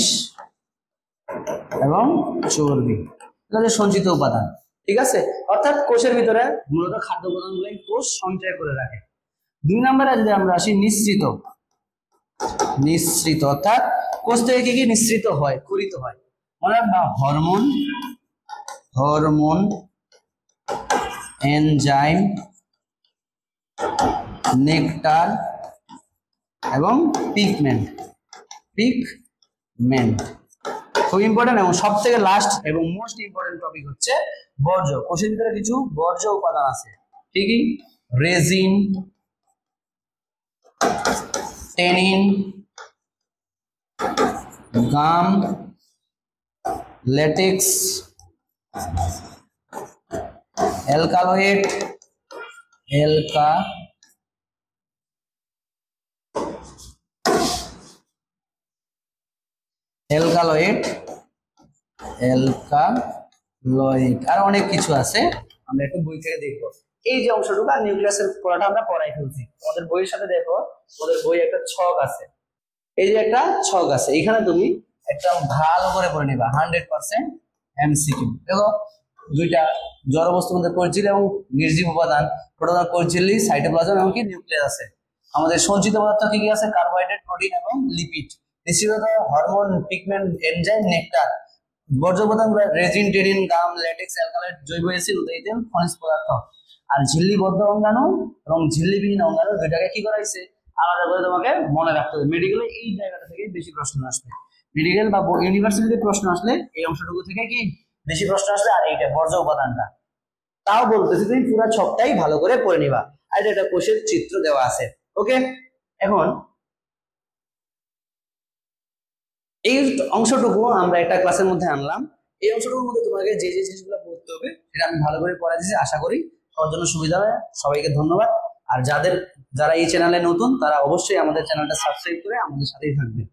এবং চর্বি, এটা সঞ্চিত উপাদান। ঠিক আছে, অর্থাৎ কোষের ভিতরে মূলত খাদ্য উপাদানগুলোই কোষ সঞ্চয় করে রাখে। দুই নম্বরে যদি আমরা আসি নিঃসৃত। নিঃসৃত অর্থাৎ কোষ থেকে কি কি নিঃসৃত হয়, ক্ষরিত হয়, মনে রাখবা হরমোন, হরমোন, এনজাইম, নেকটার এবং পিগমেন্ট। পিগমেন্ট খুব ইম্পর্টেন্ট। এবং সব থেকে লাস্ট এবং মোস্ট ইম্পর্টেন্ট টপিক হচ্ছে বর্জ্য। কোষের ভিতরে কিছু বর্জ্য উপাদান আছে, ঠিকই, রেজিন, টেনিন, গাম, ল্যাটেক্স, অ্যালকালয়েড, আর অনেক কিছু আছে, আমরা একটু বই থেকে দেখবো। এই যে অংশটুকু আর নিউক্লিয়াসের পড়াটা আমরা পড়াই ফেলছি, তোমাদের বইয়ের সাথে দেখো, তোমাদের বই একটা ছক আছে, এই যে একটা ছক আছে, এখানে তুমি একদম ভালো করে পড়ে নিবা 100% এমসিকিউ। দেখো দুইটা জড় বস্তুর মধ্যে কোষঝিল্লি এবং নির্জীব উপাদান, প্রোটোন, কোষঝিল্লি, সাইটোপ্লাজম এবং কি নিউক্লিয়াস আছে। আমাদের সঞ্চিত পদার্থ কি কি আছে, কার্বোহাইড্রেট, প্রোটিন এবং লিপিড। নিশ্চিত হরমোন, পিগমেন্ট, এনজাইম, নেকটার। বর্জ্য উপাদান রেজিন, টেনিন, গাম, ল্যাটেক্স, অ্যালকালয়েড, জৈব অ্যাসিড, উদয়ী তেল, খনিজ পদার্থ। আর ঝিল্লিবদ্ধ অঙ্গাণু এবং ঝিল্লিবিহীন অঙ্গাণু দুইটাকে কি করা হয়েছে আলাদা করে তোমাকে মনে রাখতে হবে। মেডিকেলে এই জায়গাটা থেকে বেশি প্রশ্ন আসবে, মেডিকেল বা ইউনিভার্সিটিতে প্রশ্ন আসলে এই অংশটুকু থেকে কি বেশি প্রশ্ন আসবে। আর এইটা বর্জ্য উপাদানটা, তাও বলতেছি তুমি পুরো ছকটাই ভালো করে পড়ে নিবা। আর এটা কোষের চিত্র দেওয়া আছে। ওকে, এখন এই অংশটুকু আমরা একটা ক্লাসের মধ্যে আনলাম। এই অংশটুকুর মধ্যে তোমাকে যে যে জিনিসগুলো পড়তে হবে সেটা আমি ভালো করে পড়া দিয়েছি, আশা করি সবার জন্য সুবিধা হয়। সবাইকে ধন্যবাদ। আর যারা এই চ্যানেলে নতুন তারা অবশ্যই আমাদের চ্যানেলটা সাবস্ক্রাইব করে আমাদের সাথেই থাকবে।